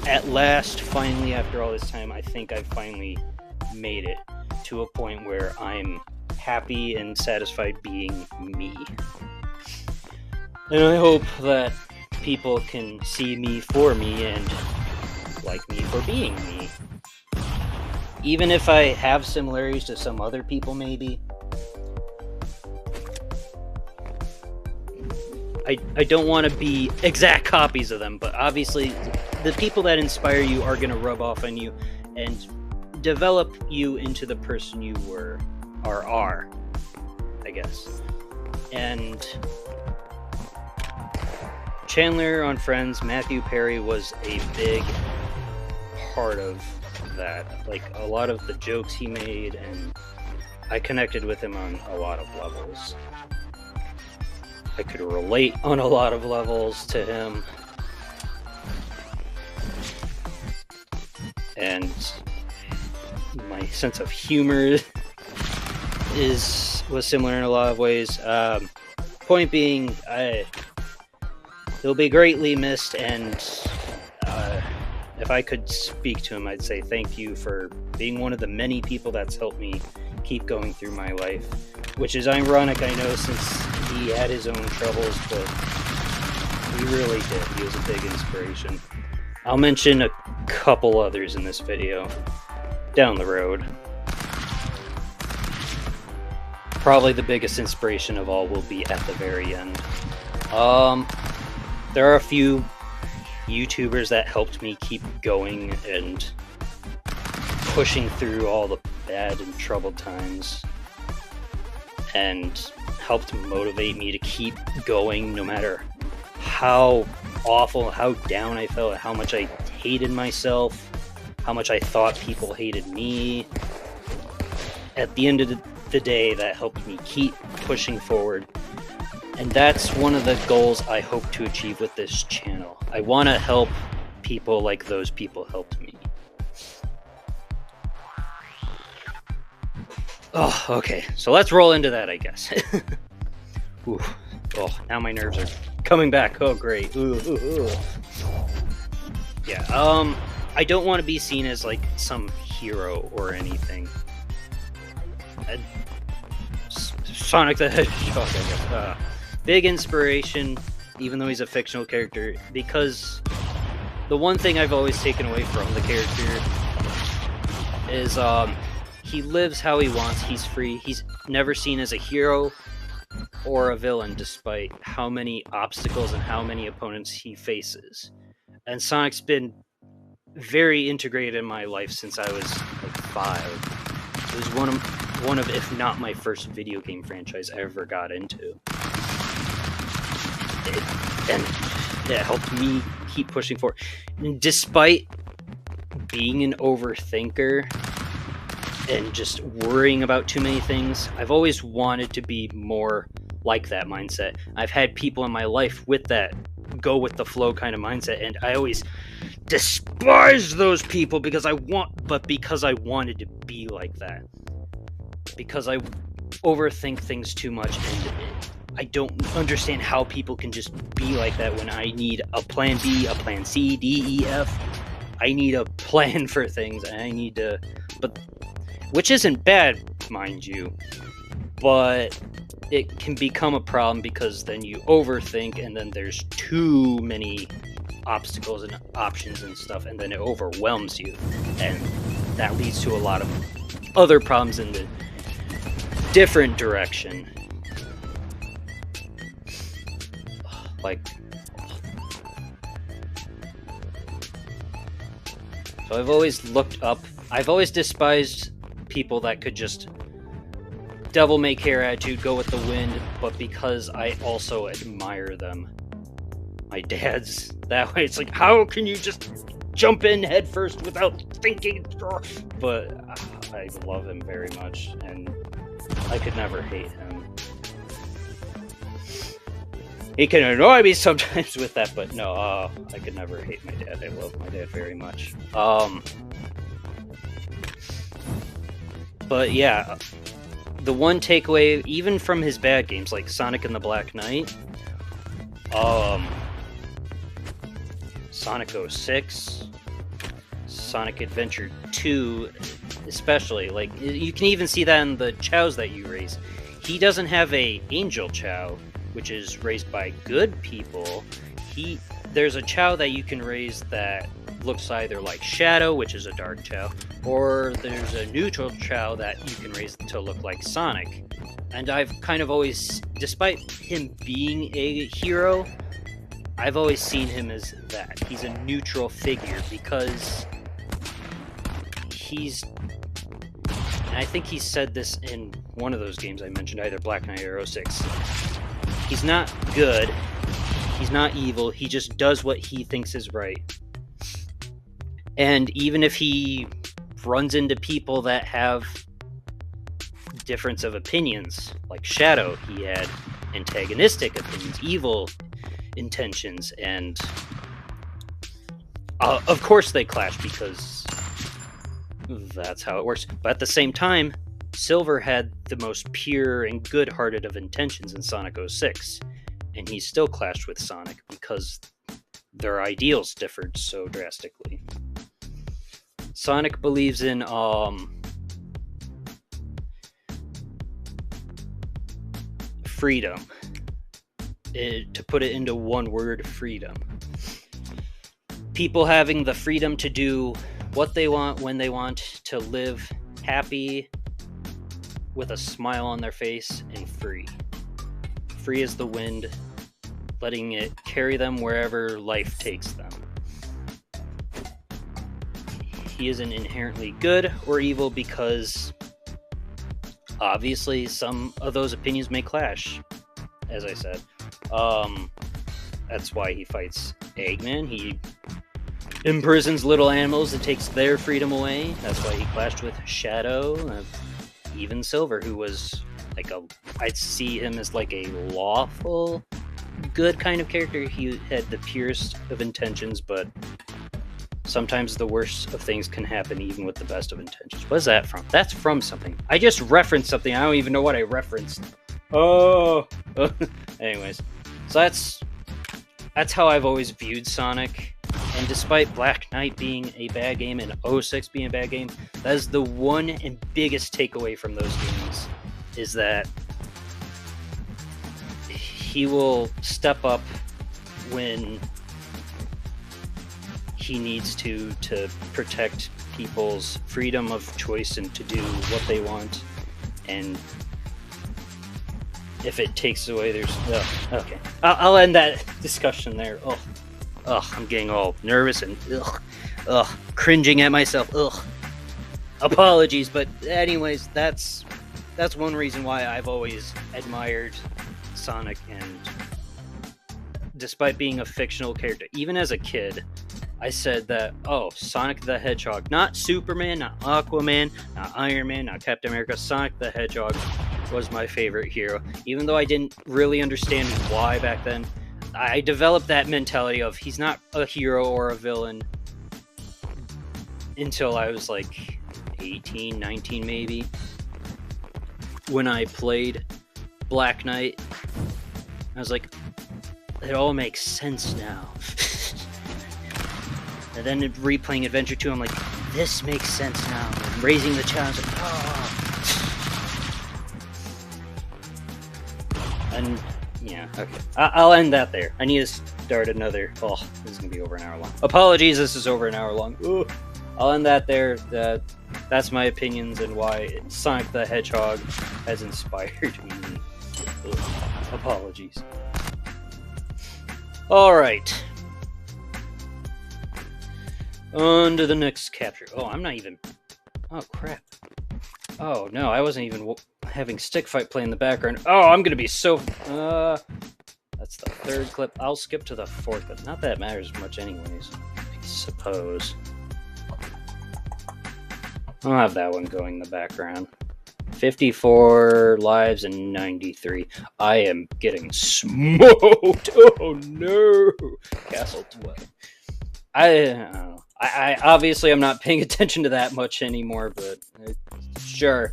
at last, finally, after all this time, I think I finally made it to a point where I'm happy and satisfied being me. And I hope that people can see me for me and like me for being me. Even if I have similarities to some other people, maybe. I don't want to be exact copies of them, but obviously the people that inspire you are going to rub off on you and develop you into the person you were, or are, I guess. And Chandler on Friends, Matthew Perry was a big part of that. Like, a lot of the jokes he made, and I connected with him on a lot of levels. I could relate on a lot of levels to him. And my sense of humor was similar in a lot of ways. Point being, he'll be greatly missed, and if I could speak to him, I'd say thank you for being one of the many people that's helped me keep going through my life. Which is ironic, I know, since he had his own troubles, but he really did. He was a big inspiration. I'll mention a couple others in this video down the road. Probably the biggest inspiration of all will be at the very end. There are a few YouTubers that helped me keep going and pushing through all the bad and troubled times, and helped motivate me to keep going no matter how awful, how down I felt, how much I hated myself, how much I thought people hated me. At the end of the day, that helped me keep pushing forward. And that's one of the goals I hope to achieve with this channel. I want to help people like those people helped me. Oh, okay. So let's roll into that, I guess. Ooh. Oh, now my nerves are coming back. Oh, great. Ooh. Yeah, I don't want to be seen as, like, some hero or anything. Sonic the Hedgehog, I guess. Big inspiration, even though he's a fictional character, because the one thing I've always taken away from the character is he lives how he wants. He's free. He's never seen as a hero or a villain, despite how many obstacles and how many opponents he faces. And Sonic's been very integrated in my life since I was like 5. It was one of, if not my first video game franchise I ever got into. And it helped me keep pushing forward. Despite being an overthinker and just worrying about too many things, I've always wanted to be more like that mindset. I've had people in my life with that go with the flow kind of mindset, and I always despised those people because I wanted to be like that. Because I overthink things too much, and I don't understand how people can just be like that when I need a plan B, a plan C, D, E, F. I need a plan for things, and I need to... which isn't bad, mind you, but it can become a problem because then you overthink, and then there's too many obstacles and options and stuff, and then it overwhelms you, and that leads to a lot of other problems in the different direction. So I've always despised people that could just devil may care attitude, go with the wind, but because I also admire them. My dad's that way. It's like, how can you just jump in head first without thinking? But I love him very much, and I could never hate him. He can annoy me sometimes with that, but no, I could never hate my dad. I love my dad very much. But yeah, the one takeaway, even from his bad games, like Sonic and the Black Knight, Sonic 06, Sonic Adventure 2, especially, like, you can even see that in the chows that you raise. He doesn't have a angel chow, which is raised by good people. There's a chow that you can raise that looks either like Shadow, which is a dark chow, or there's a neutral chow that you can raise to look like Sonic. And I've kind of always, despite him being a hero, I've always seen him as that. He's a neutral figure because and I think he said this in one of those games I mentioned, either Black Knight or 06. He's not good, he's not evil, he just does what he thinks is right. And even if he runs into people that have difference of opinions, like Shadow, he had antagonistic opinions, evil intentions, and of course they clash because that's how it works. But at the same time, Silver had the most pure and good-hearted of intentions in Sonic 06, and he still clashed with Sonic because their ideals differed so drastically. Sonic believes in freedom. To put it into one word, freedom. People having the freedom to do what they want, when they want, to live happy, with a smile on their face, and free. Free as the wind, letting it carry them wherever life takes them. He isn't inherently good or evil because obviously some of those opinions may clash, as I said. That's why he fights Eggman. He imprisons little animals and takes their freedom away. That's why he clashed with Shadow. Even Silver, who was like I'd see him as like a lawful good kind of character. He had the purest of intentions, but sometimes the worst of things can happen even with the best of intentions. What is that from? That's from something. I just referenced something. I don't even know what I referenced. Oh. Anyways, so that's how I've always viewed Sonic. And despite Black Knight being a bad game and 06 being a bad game, that is the one and biggest takeaway from those games, is that he will step up when he needs to protect people's freedom of choice and to do what they want. And if it takes away, there's... okay. I'll end that discussion there. I'm getting all nervous and cringing at myself. Apologies, but anyways, that's one reason why I've always admired Sonic, and despite being a fictional character, even as a kid, I said that, Sonic the Hedgehog, not Superman, not Aquaman, not Iron Man, not Captain America, Sonic the Hedgehog was my favorite hero. Even though I didn't really understand why back then, I developed that mentality of he's not a hero or a villain until I was like 18, 19 maybe, when I played Black Knight. I was like, it all makes sense now. And then replaying Adventure 2, I'm like, this makes sense now. I'm raising the challenge, like, And yeah, okay. I'll end that there. I need to start another... this is going to be over an hour long. Apologies, this is over an hour long. Ugh. I'll end that there. That's my opinions and why Sonic the Hedgehog has inspired me. Ugh. Apologies. Alright. On to the next capture. I'm not even... Oh, crap. Oh, no, I wasn't even having Stick Fight play in the background. I'm gonna be so... That's the third clip. I'll skip to the fourth clip. Not that it matters much anyways, I suppose. I'll have that one going in the background. 54 lives and 93. I am getting smoked! Oh, no! Castle 12. I obviously I'm not paying attention to that much anymore, but sure.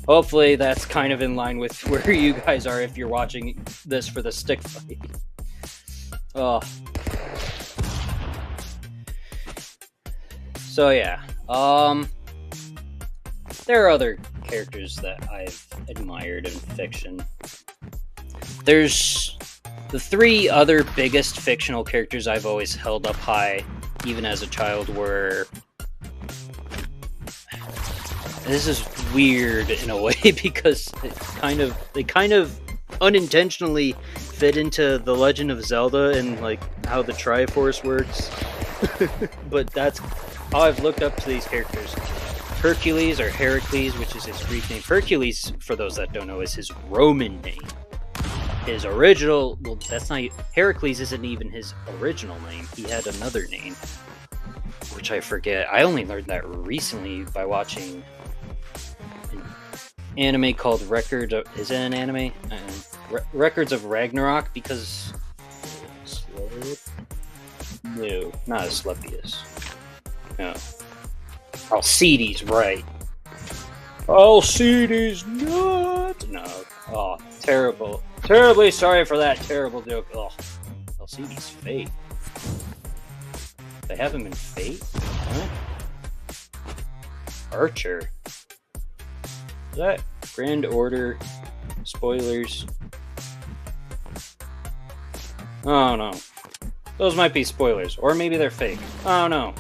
Hopefully that's kind of in line with where you guys are if you're watching this for the Stick Fight. So yeah, there are other characters that I've admired in fiction. There's the three other biggest fictional characters I've always held up high, even as a child, were... This is weird in a way because they kind of unintentionally fit into the Legend of Zelda and like how the Triforce works. But that's how I've looked up to these characters. Hercules, or Heracles, which is his Greek name. Hercules, for those that don't know, is his Roman name. His original... Well, that's not... Heracles isn't even his original name. He had another name, which I forget. I only learned that recently by watching an anime called Record of... Is it an anime? Records of Ragnarok, because... No, not Asclepius. No. Alcides, right. Alcides, not! No. Terrible. Terribly sorry for that terrible joke. Alcides' Fate. They have him in Fate? Huh? Archer. Is that Grand Order? Spoilers? Oh no. Those might be spoilers. Or maybe they're fake. I don't know.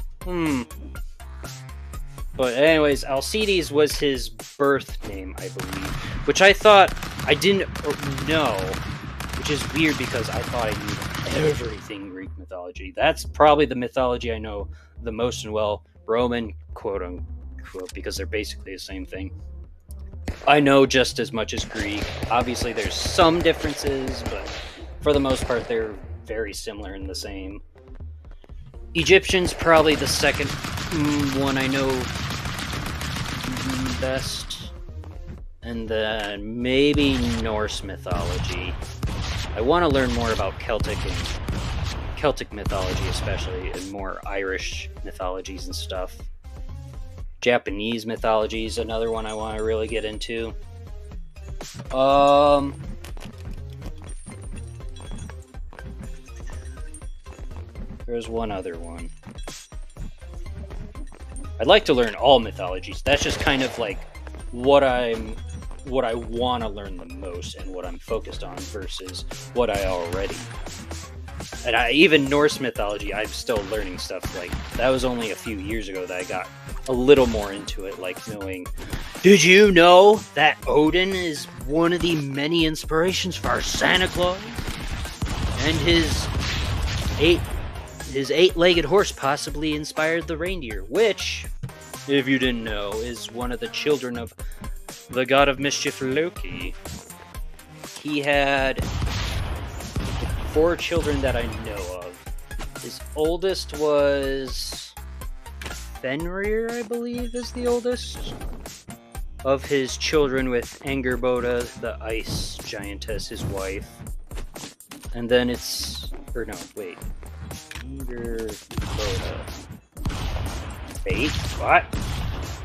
But anyways, Alcides was his birth name, I believe. Which I thought I didn't know. Which is weird because I thought I knew everything Greek mythology. That's probably the mythology I know the most and well. Roman, quote unquote, because they're basically the same thing. I know just as much as Greek. Obviously there's some differences, but for the most part they're very similar and the same. Egyptian's probably the second one I know best. And then maybe Norse mythology. I want to learn more about Celtic mythology especially, and more Irish mythologies and stuff. Japanese mythology is another one I want to really get into. There's one other one. I'd like to learn all mythologies. That's just kind of like what I want to learn the most and what I'm focused on versus what I already. And even Norse mythology, I'm still learning stuff. Like, that was only a few years ago that I got a little more into it, like knowing, did you know that Odin is one of the many inspirations for our Santa Claus? And his eight-legged horse possibly inspired the reindeer, which, if you didn't know, is one of the children of the god of mischief, Loki. He had 4 children that I know of. His oldest was Fenrir, I believe, is the oldest of his children, with Angerboda, the ice giantess, his wife. And then it's... or no, wait. Angerboda. Fate? What?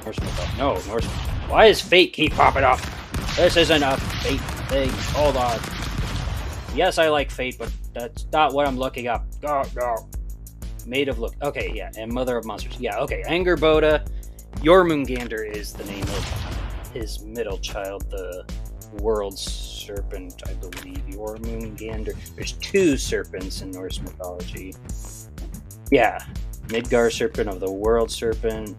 Norse mythology. No, Norse... Why does Fate keep popping up? This isn't a Fate thing. Hold on. Yes, I like Fate, but that's not what I'm looking up. No. Maid of Look. Okay, yeah, and Mother of Monsters. Yeah, okay. Angerboda. Jormungandr is the name of his middle child, the world serpent, I believe. Jormungandr. There's 2 serpents in Norse mythology. Yeah. Midgar serpent of the world serpent.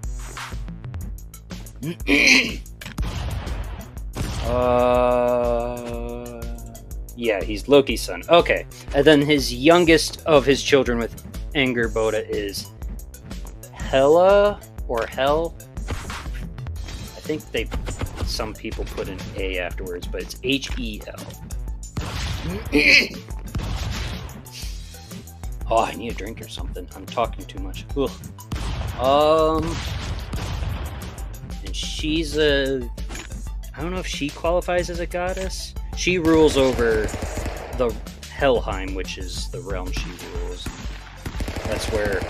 Yeah, he's Loki's son. Okay. And then his youngest of his children with Angerboda is Hela or Hel. I think some people put an A afterwards, but it's Hel. Oh, I need a drink or something. I'm talking too much. Ugh. And she's I don't know if she qualifies as a goddess. She rules over the Helheim, which is the realm she rules. That's where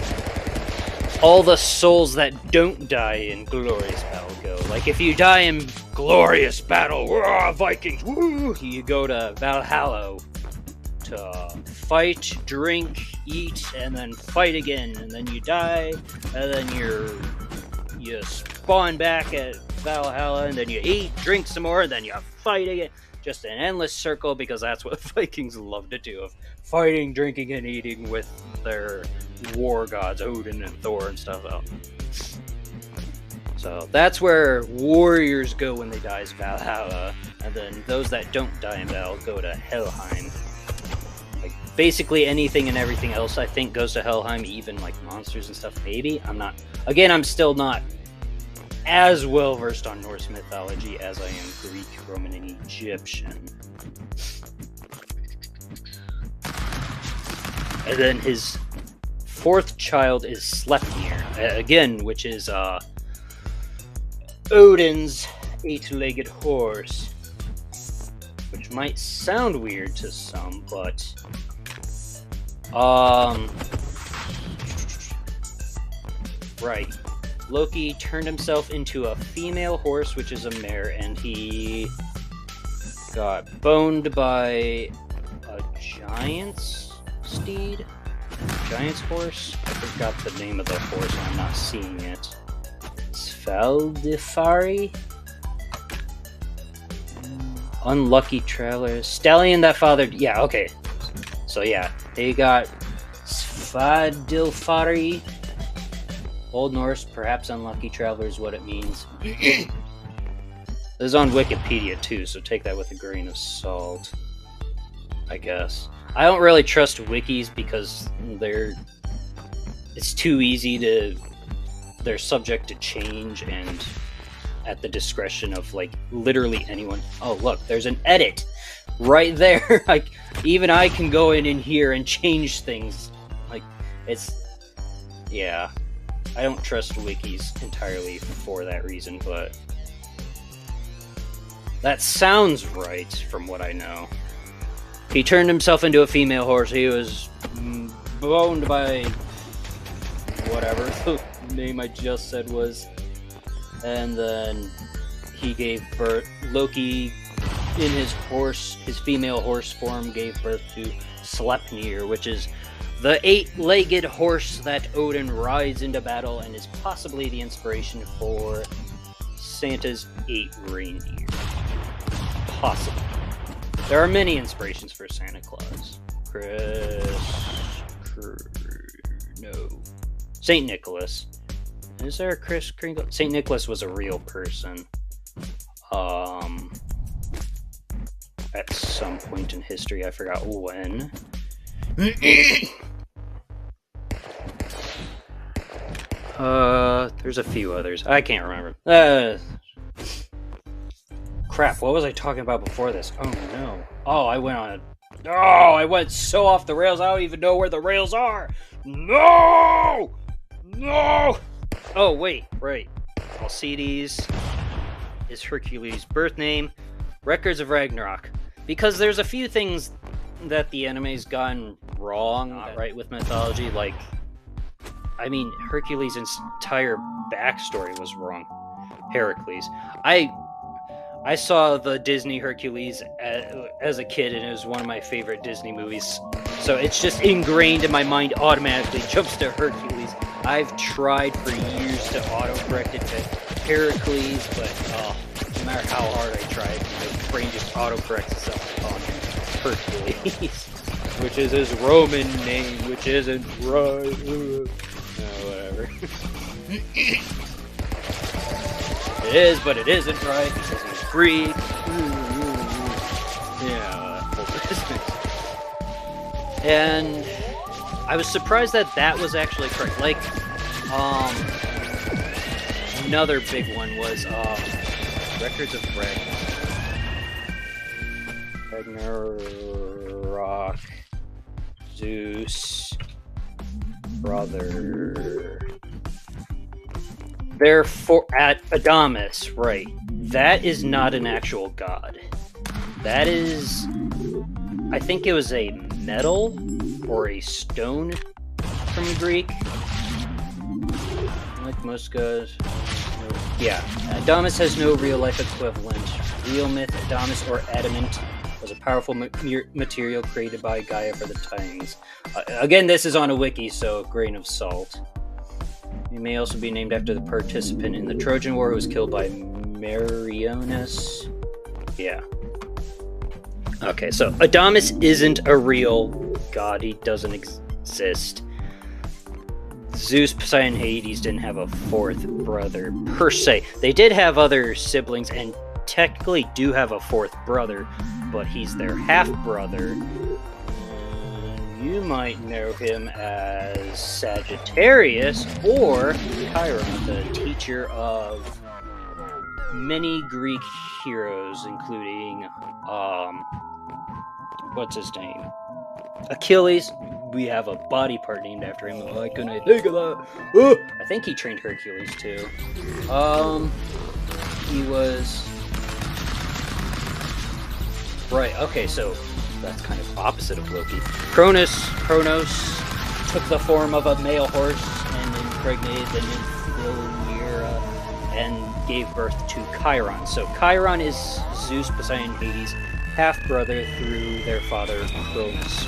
all the souls that don't die in glorious battle go. Like, if you die in glorious battle, Vikings, woo, you go to Valhalla to fight, drink, eat, and then fight again. And then you die, and then you spawn back at Valhalla, and then you eat, drink some more, and then you fight again. Just an endless circle, because that's what Vikings love to do, of fighting, drinking, and eating with their war gods, Odin and Thor and stuff. So that's where warriors go when they die, is Valhalla, and then those that don't die in battle go to Helheim. Like, basically anything and everything else, I think, goes to Helheim, even like monsters and stuff, maybe? I'm still not as well versed on Norse mythology as I am Greek, Roman, and Egyptian. And then his 4th child is Sleipnir, again, which is Odin's 8-legged horse, which might sound weird to some, but right. Loki turned himself into a female horse, which is a mare, and he got boned by a giant's steed? Giant's horse? I forgot the name of the horse, and I'm not seeing it. Svaldifari? Unlucky traveler. Stallion that fathered... Yeah, okay. So yeah, they got Svadilfari. Old Norse, perhaps unlucky traveler is what it means. This is on Wikipedia too, so take that with a grain of salt, I guess. I don't really trust wikis because it's too easy they're subject to change and at the discretion of, like, literally anyone. Oh, look, there's an edit right there. Like, even I can go in here and change things. Like, yeah. I don't trust wikis entirely for that reason, but that sounds right from what I know. He turned himself into a female horse. He was boned by whatever the name I just said was. And then he gave birth. Loki, in his female horse form, gave birth to Sleipnir, which is The 8-legged horse that Odin rides into battle and is possibly the inspiration for Santa's 8 reindeer. Possibly. There are many inspirations for Santa Claus. Saint Nicholas. Is there a Kris Kringle? Saint Nicholas was a real person. At some point in history, I forgot when. There's a few others. I can't remember. Crap, what was I talking about before this? Oh no. I went so off the rails, I don't even know where the rails are! No! Oh, wait, right. Alcides is Hercules' birth name. Records of Ragnarok. Because there's a few things that the anime's gotten wrong, right, with mythology, like, I mean, Hercules' entire backstory was wrong. Heracles. I saw the Disney Hercules as a kid, and it was one of my favorite Disney movies. So it's just ingrained in my mind, automatically jumps to Hercules. I've tried for years to autocorrect it to Heracles, but no matter how hard I tried, my brain just autocorrects itself on Hercules, which is his Roman name, which isn't right. Whatever. It is, but it isn't right because he's Greek. Yeah, that whole business. And I was surprised that was actually correct. Like, another big one was Records of Ragnarok. Zeus brother. Therefore, at Adamas, right? That is not an actual god. That is, I think it was a metal or a stone from Greek. Like most gods. Yeah, Adamas has no real-life equivalent. Real myth, Adamas or adamant was a powerful material created by Gaia for the times. Again, this is on a wiki, so a grain of salt. It may also be named after the participant in the Trojan War who was killed by Meriones. Yeah. Okay, so Adamas isn't a real god. He doesn't exist. Zeus, Poseidon, Hades didn't have a fourth brother, per se. They did have other siblings, and technically do have a fourth brother, but he's their half-brother. You might know him as Sagittarius or Chiron, the teacher of many Greek heroes, including, what's his name? Achilles. We have a body part named after him. Why couldn't I think of that? I think he trained Hercules too. He was... Right, okay, so that's kind of opposite of Loki. Kronos took the form of a male horse and impregnated the nymph Hylera and gave birth to Chiron. So Chiron is Zeus, Poseidon, Hades' half-brother through their father Kronos.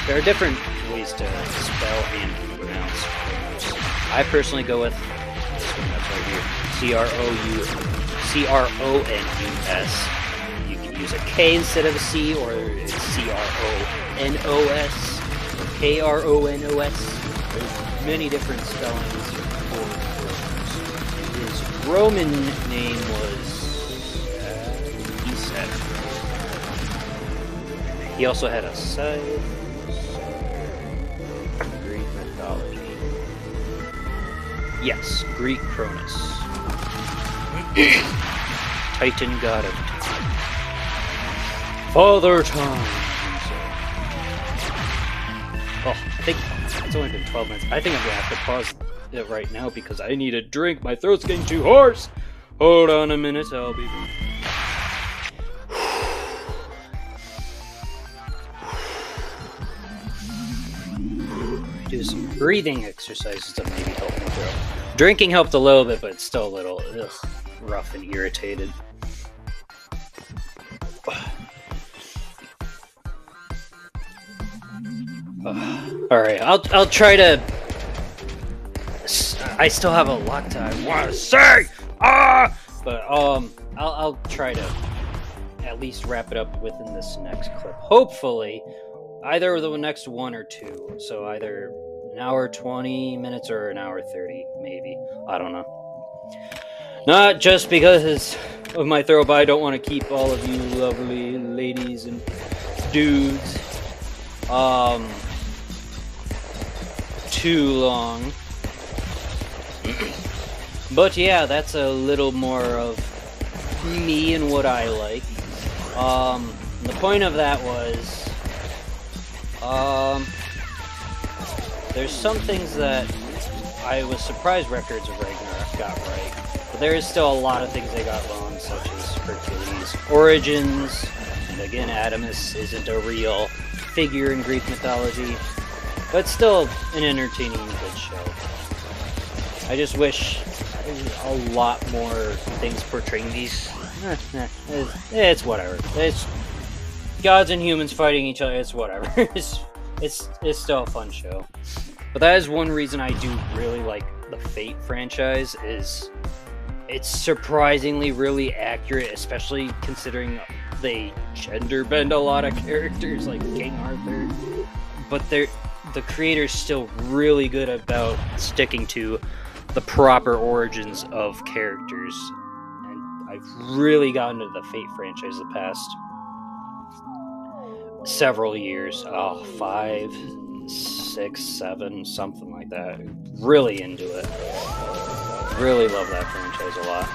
There are different ways to spell and pronounce Kronos. I personally go with this one that's right here. Cronos. You can use a K instead of a C, or it's Cronos, Kronos. There's many different spellings for Kronos. His Roman name was he also had a scythe. Greek mythology. Yes, Greek Cronus. Titan god of time. Father Time. Oh, I think it's only been 12 minutes. I think I'm gonna have to pause it right now because I need a drink. My throat's getting too hoarse. Hold on a minute, I'll be back. Do some breathing exercises to maybe help my throat. Drinking helped a little bit, but it's still a little rough and irritated. Alright, I'll try to... I still have a lot to I want to say! But, I'll try to at least wrap it up within this next clip. Hopefully, either the next one or two. So either an hour 20 minutes or an hour 30, maybe. I don't know. Not just because of my throw, but I don't want to keep all of you lovely ladies and dudes too long. But yeah, that's a little more of me and what I like. The point of that was, there's some things that I was surprised Records of Ragnarok got right, but there is still a lot of things they got wrong, such as Hercules' origins, and again, Adamus isn't a real figure in Greek mythology, but still an entertaining, good show. I just wish a lot more things portraying these. It's whatever. It's gods and humans fighting each other. It's whatever. It's still a fun show. But that is one reason I do really like the Fate franchise. Is it's surprisingly really accurate, especially considering they gender bend a lot of characters like King Arthur. But the creator's still really good about sticking to the proper origins of characters. And I've really gotten into the Fate franchise the past several years. 5, 6, 7, something like that. Really into it. Really love that franchise a lot.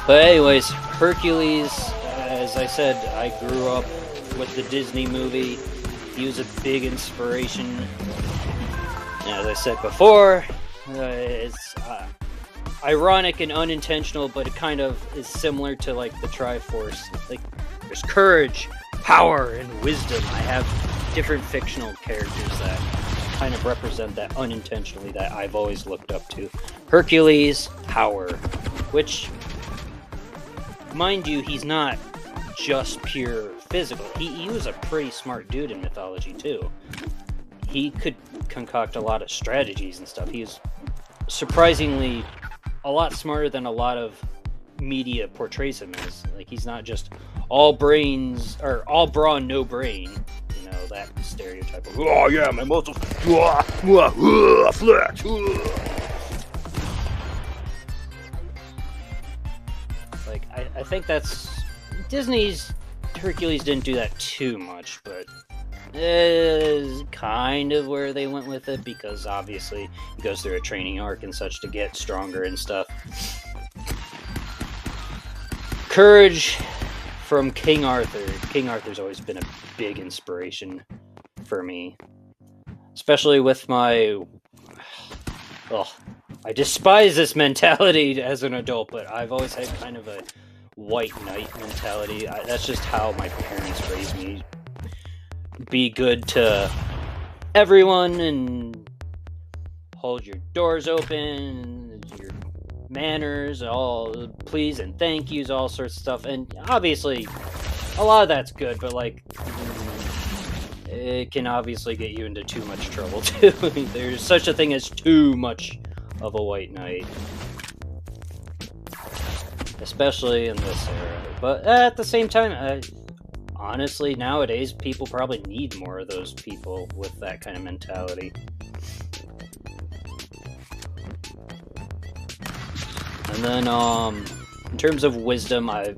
But anyways, Hercules, as I said, I grew up with the Disney movie. He was a big inspiration. As I said before, it's ironic and unintentional, but it kind of is similar to like the Triforce. Like, there's courage, power, and wisdom. I have different fictional characters that kind of represent that unintentionally that I've always looked up to. Hercules, power, which, mind you, he's not just pure physical. He was a pretty smart dude in mythology too. He could concoct a lot of strategies and stuff. He was surprisingly a lot smarter than a lot of media portrays him as. Like, he's not just all brains, or all brawn, no brain. You know, that stereotype of, oh yeah, my muscles, flex. Like, I think that's... Disney's Hercules didn't do that too much, but is kind of where they went with it, because obviously he goes through a training arc and such to get stronger and stuff. Courage from King Arthur. King Arthur's always been a big inspiration for me, especially with my... Oh, I despise this mentality as an adult, but I've always had kind of a white knight mentality. That's just how my parents raised me. Be good to everyone and hold your doors open, your manners, all please and thank yous, all sorts of stuff. And obviously a lot of that's good, but like, it can obviously get you into too much trouble too. There's such a thing as too much of a white knight, especially in this era. But at the same time, honestly, nowadays, people probably need more of those people with that kind of mentality. And then, in terms of wisdom, it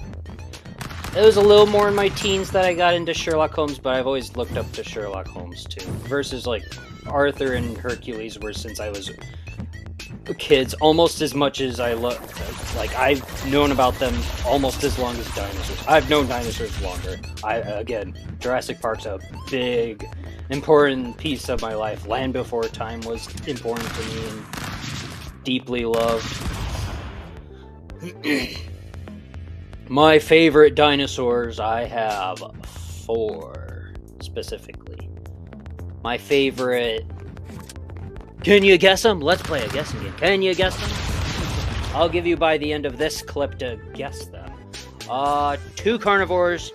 was a little more in my teens that I got into Sherlock Holmes, but I've always looked up to Sherlock Holmes too. Versus, like, Arthur and Hercules were since I was kids, almost as much as I love. Like, I've known about them almost as long as dinosaurs. I've known dinosaurs longer. Again, Jurassic Park's a big, important piece of my life. Land Before Time was important to me and deeply loved. My favorite dinosaurs, I have 4 specifically. My favorite... Can you guess them? Let's play a guessing game. Can you guess them? I'll give you by the end of this clip to guess them. 2 carnivores,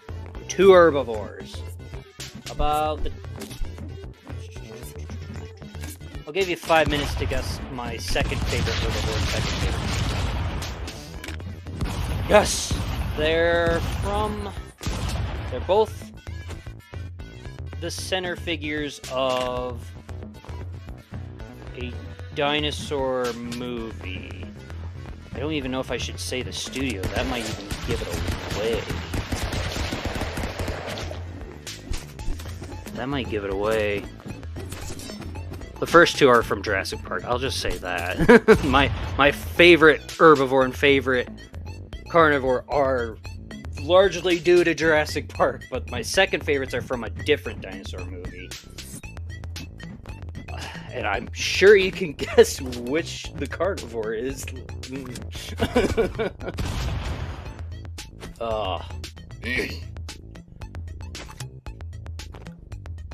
2 herbivores. A about the... I'll give you 5 minutes to guess my second favorite herbivore and second favorite. Yes! They're both the center figures of a dinosaur movie. I don't even know if I should say the studio. That might even give it away. That might give it away. The first two are from Jurassic Park. I'll just say that. my favorite herbivore and favorite carnivore are largely due to Jurassic Park, but my second favorites are from a different dinosaur movie. And I'm sure you can guess which the carnivore is.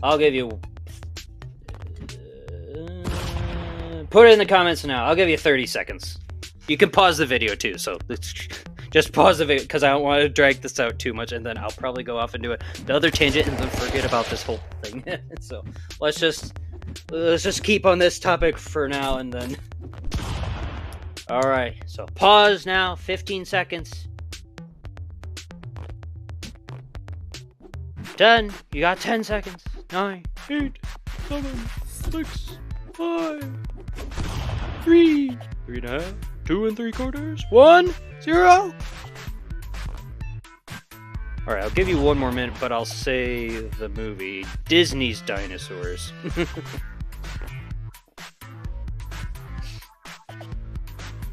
I'll give you... put it in the comments now. I'll give you 30 seconds. You can pause the video too, so just pause the video, because I don't want to drag this out too much, and then I'll probably go off and do the other tangent and then forget about this whole thing. So let's just keep on this topic for now, and then... Alright, so pause now, 15 seconds. Done. You got 10 seconds. 9, 8, 7, 6, 5, 3, 3.5, 2 3/4, 1, 0. Alright, I'll give you one more minute, but I'll say the movie. Disney's Dinosaurs.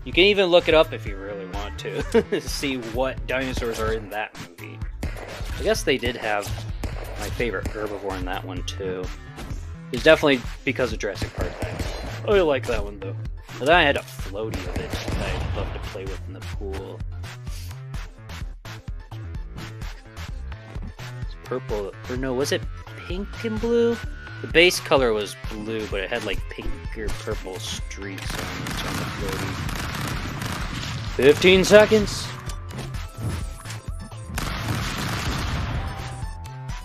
You can even look it up if you really want to. See what dinosaurs are in that movie. I guess they did have my favorite herbivore in that one too. It's definitely because of Jurassic Park. I like that one though. But then I had a floaty of it that I'd love to play with in the pool. It's purple, or no, was it pink and blue? The base color was blue, but it had like pink or purple streaks on the floaty. 15 seconds.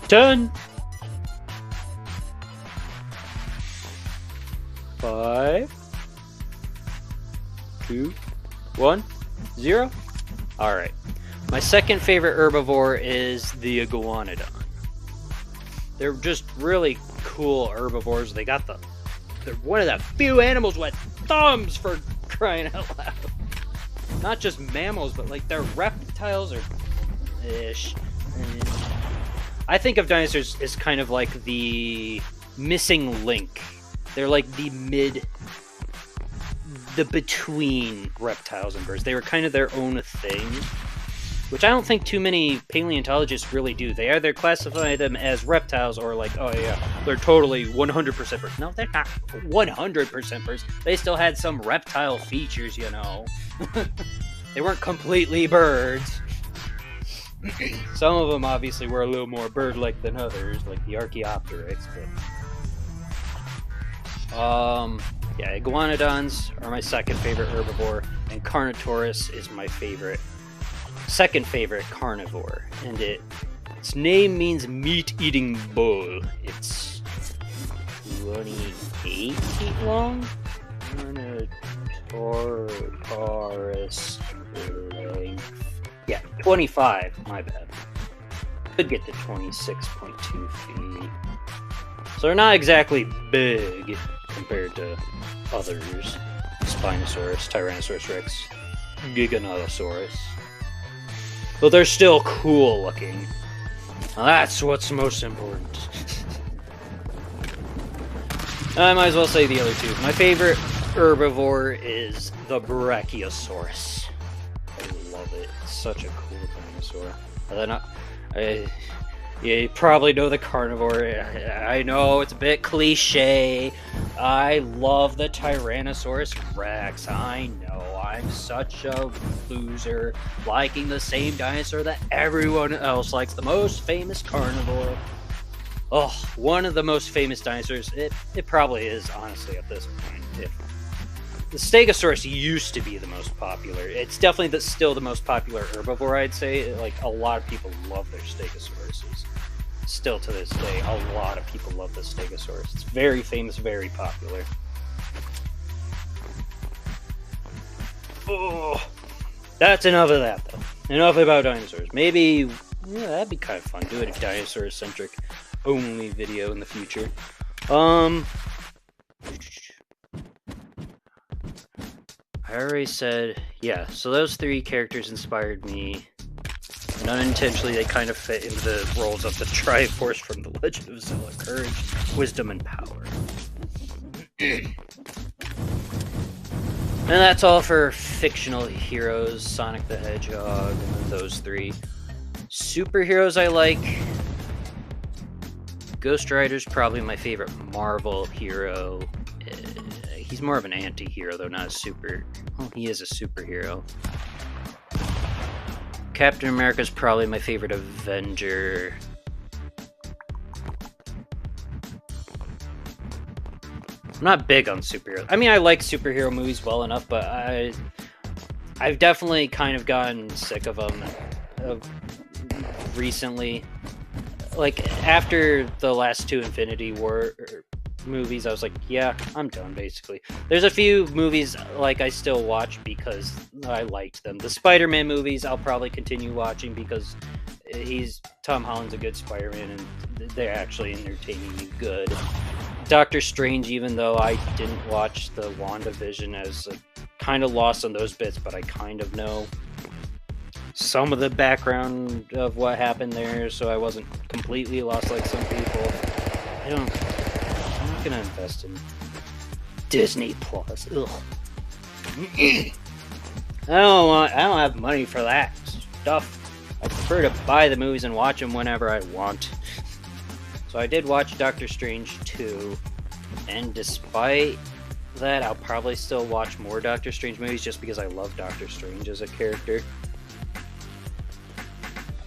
10. 5. 2. 1. 0. Alright. My second favorite herbivore is the iguanodon. They're just really cool herbivores. They're one of the few animals with thumbs, for crying out loud. Not just mammals, but like they're reptiles or ish. I think of dinosaurs as kind of like the missing link. They're like the between reptiles and birds. They were kind of their own thing, which I don't think too many paleontologists really do. They either classify them as reptiles or like, oh yeah, they're totally 100% birds. No, they're not 100% birds. They still had some reptile features, you know. They weren't completely birds. Some of them obviously were a little more bird-like than others, like the Archaeopteryx, but... yeah, iguanodons are my second favorite herbivore, and Carnotaurus is my second favorite carnivore, and its name means meat-eating bull. It's 28 feet long. Carnotaurus length. Yeah, 25. My bad. Could get to 26.2 feet. So they're not exactly big compared to others. Spinosaurus, Tyrannosaurus Rex, Giganotosaurus. But they're still cool looking. Now that's what's most important. I might as well say the other two. My favorite herbivore is the Brachiosaurus. I love it. It's such a cool dinosaur. And then you probably know the carnivore. I know it's a bit cliche. I love the Tyrannosaurus Rex. I know. I'm such a loser, liking the same dinosaur that everyone else likes. The most famous carnivore. Oh, one of the most famous dinosaurs. It probably is, honestly, at this point. The Stegosaurus used to be the most popular. It's definitely still the most popular herbivore, I'd say. Like, a lot of people love their Stegosauruses. still to this day, a lot of people love the Stegosaurus. It's very famous, very popular. Oh, that's enough of that, though. Enough about dinosaurs. Maybe, yeah, that'd be kind of fun. Do a dinosaur-centric only video in the future. I already said, yeah, so those 3 characters inspired me. And unintentionally, they kind of fit into the roles of the Triforce from The Legend of Zelda: Courage, Wisdom, and Power. And that's all for fictional heroes, Sonic the Hedgehog, and those 3. Superheroes I like. Ghost Rider's probably my favorite Marvel hero. He's more of an anti-hero, though, not a super... Well, he is a superhero. Captain America's probably my favorite Avenger. I'm not big on superheroes. I mean, I like superhero movies well enough, but I've definitely kind of gotten sick of them recently. Like, after the last 2 Infinity War movies, I was like, yeah, I'm done, basically. There's a few movies, like, I still watch because I liked them. The Spider-Man movies, I'll probably continue watching because Tom Holland's a good Spider-Man, and they're actually entertainingly good. Doctor Strange, even though I didn't watch the WandaVision, I was kind of lost on those bits, but I kind of know some of the background of what happened there, so I wasn't completely lost like some people. I'm not gonna invest in Disney Plus. Ugh. I don't have money for that stuff. I prefer to buy the movies and watch them whenever I want. So I did watch Doctor Strange 2, and despite that, I'll probably still watch more Doctor Strange movies just because I love Doctor Strange as a character.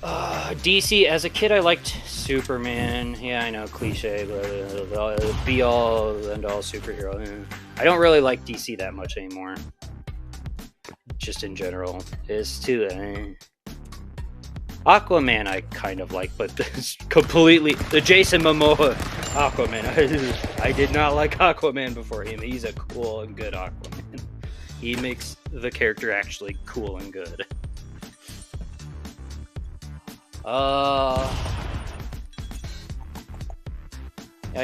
DC, as a kid, I liked Superman. Yeah, I know, cliche, but be all and all superhero. I don't really like DC that much anymore. Just in general. It's too... Aquaman I kind of like, but this completely... The Jason Momoa Aquaman. I did not like Aquaman before him. He's a cool and good Aquaman. He makes the character actually cool and good. I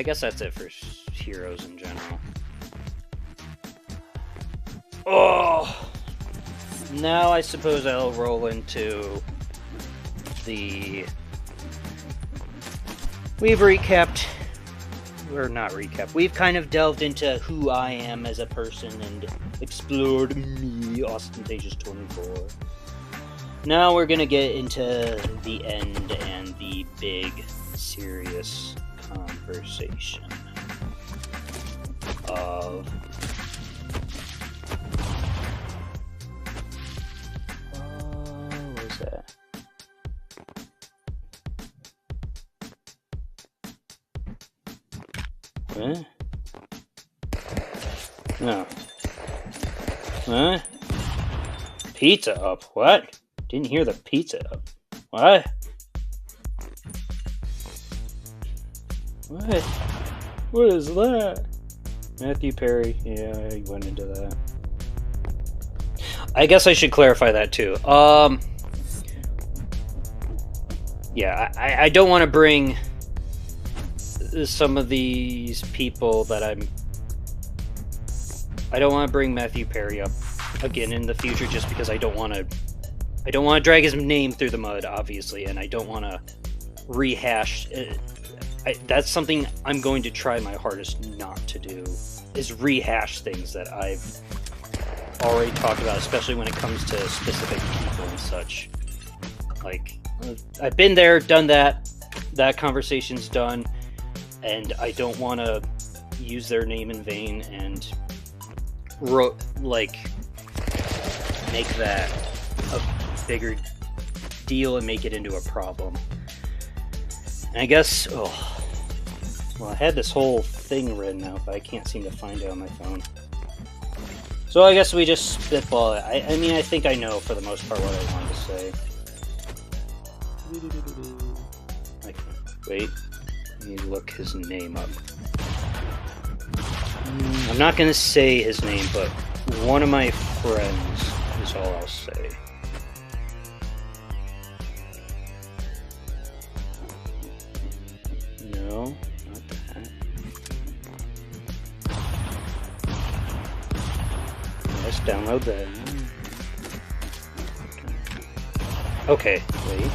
guess that's it for heroes in general. Oh! Now I suppose I'll roll into the... We've recapped... Or not recapped. We've kind of delved into who I am as a person and explored me, Ostentatious 24. Now we're gonna get into the end and the big, serious conversation of... what was that? Huh? No. Huh? Pizza up. What? Didn't hear the pizza up. What? What? What is that? Matthew Perry. Yeah, I went into that. I guess I should clarify that too. Yeah, I don't want to bring some of these people that I don't want to bring Matthew Perry up again in the future just because I don't want to drag his name through the mud, obviously, and I don't want to rehash it. That's something I'm going to try my hardest not to do, is rehash things that I've already talked about, especially when it comes to specific people and such. Like, I've been there, done that, that conversation's done, and I don't want to use their name in vain and make that a bigger deal and make it into a problem. And I guess, well, I had this whole thing written out, but I can't seem to find it on my phone. So I guess we just spitball it. I mean, I think I know for the most part what I wanted to say. Wait, let me look his name up. I'm not gonna say his name, but one of my friends is all I'll say. No, not that. Let's download that. Okay, wait.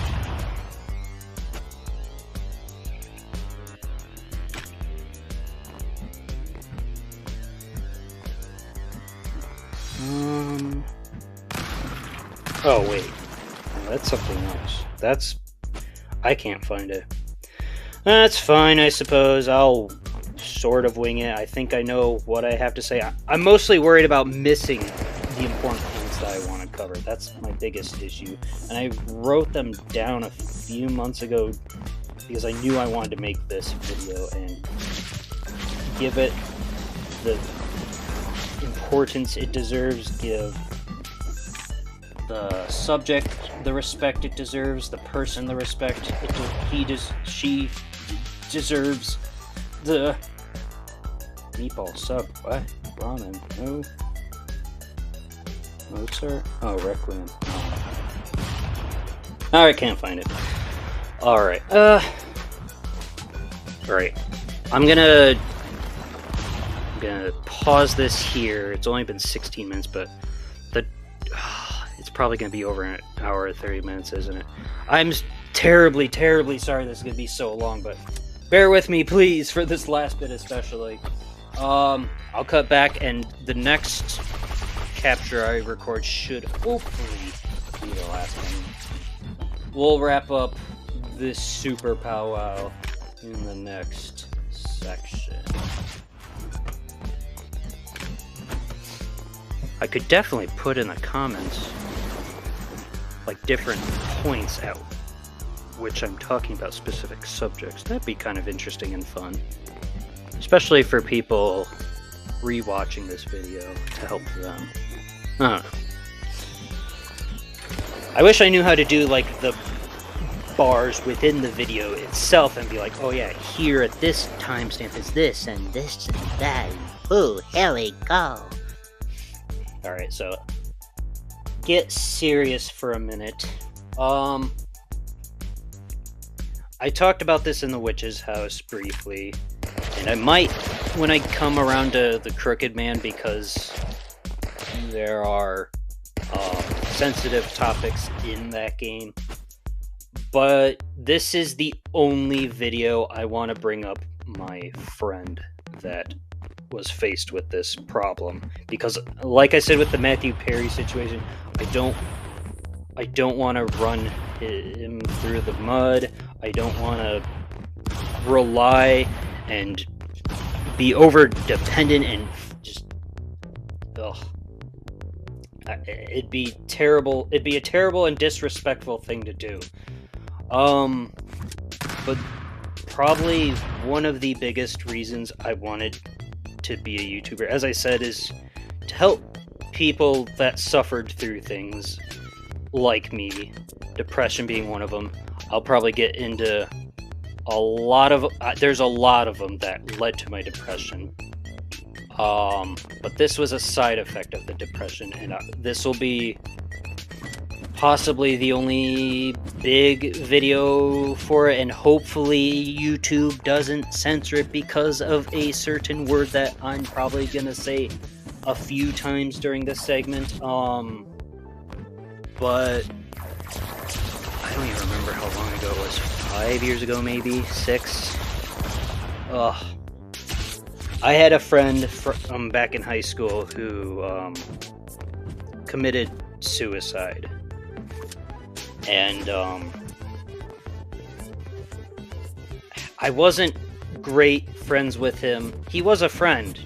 Oh, wait. Oh, that's something else. I can't find it. That's fine, I suppose. I'll sort of wing it. I think I know what I have to say. I'm mostly worried about missing the important points that I want to cover. That's my biggest issue. And I wrote them down a few months ago because I knew I wanted to make this video and give it the importance it deserves, give the subject the respect it deserves, the person the respect she deserves, the meatball sub, what? Ramen, no. Mozart? Oh, Requiem. Oh, I can't find it. Alright, alright. I'm gonna pause this here. It's only been 16 minutes, but it's probably gonna be over an hour or 30 minutes, isn't it? I'm terribly, terribly sorry this is gonna be so long, but bear with me, please, for this last bit especially. I'll cut back, and the next capture I record should hopefully be the last one. We'll wrap up this super powwow in the next section. I could definitely put in the comments like different points at which I'm talking about specific subjects. That'd be kind of interesting and fun, especially for people rewatching this video to help them. I don't know. I wish I knew how to do like the bars within the video itself and be like, oh yeah, here at this timestamp is this and this and that. Ooh, here we go. Alright, so get serious for a minute. I talked about this in the witch's house briefly, and I might when I come around to the Crooked Man, because there are sensitive topics in that game. But this is the only video I want to bring up my friend that was faced with this problem, because like I said with the Matthew Perry situation, I don't want to run him through the mud. I don't want to rely and be over dependent and just it'd be terrible. It'd be a terrible and disrespectful thing to do. But probably one of the biggest reasons I wanted to be a YouTuber, as I said, is to help people that suffered through things like me, depression being one of them. I'll probably get into a lot of there's a lot of them that led to my depression, but this was a side effect of the depression, and this will be possibly the only big video for it, and hopefully YouTube doesn't censor it because of a certain word that I'm probably gonna say a few times during this segment. But I don't even remember how long ago it was. 5 years ago, maybe 6. I had a friend from back in high school who committed suicide, and I wasn't great friends with him. He was a friend,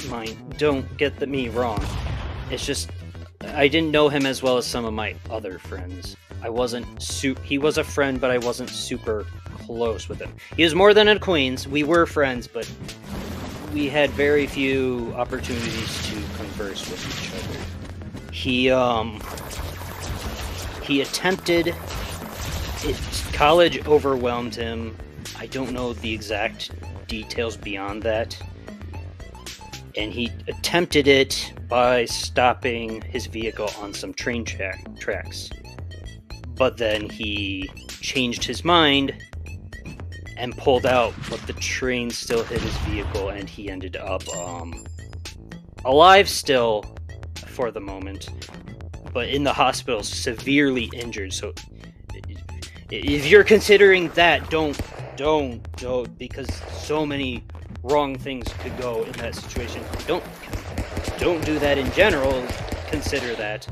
mind. Don't get me wrong. It's just I didn't know him as well as some of my other friends. I wasn't he was a friend, but I wasn't super close with him. He was more than an acquaintance. We were friends, but we had very few opportunities to converse with each other. He attempted it. College overwhelmed him. I don't know the exact details beyond that. And he attempted it by stopping his vehicle on some train tracks. But then he changed his mind and pulled out, but the train still hit his vehicle, and he ended up alive still for the moment, but in the hospital severely injured. So if you're considering that, don't, because so many wrong things could go in that situation. Don't do that in general. Consider that.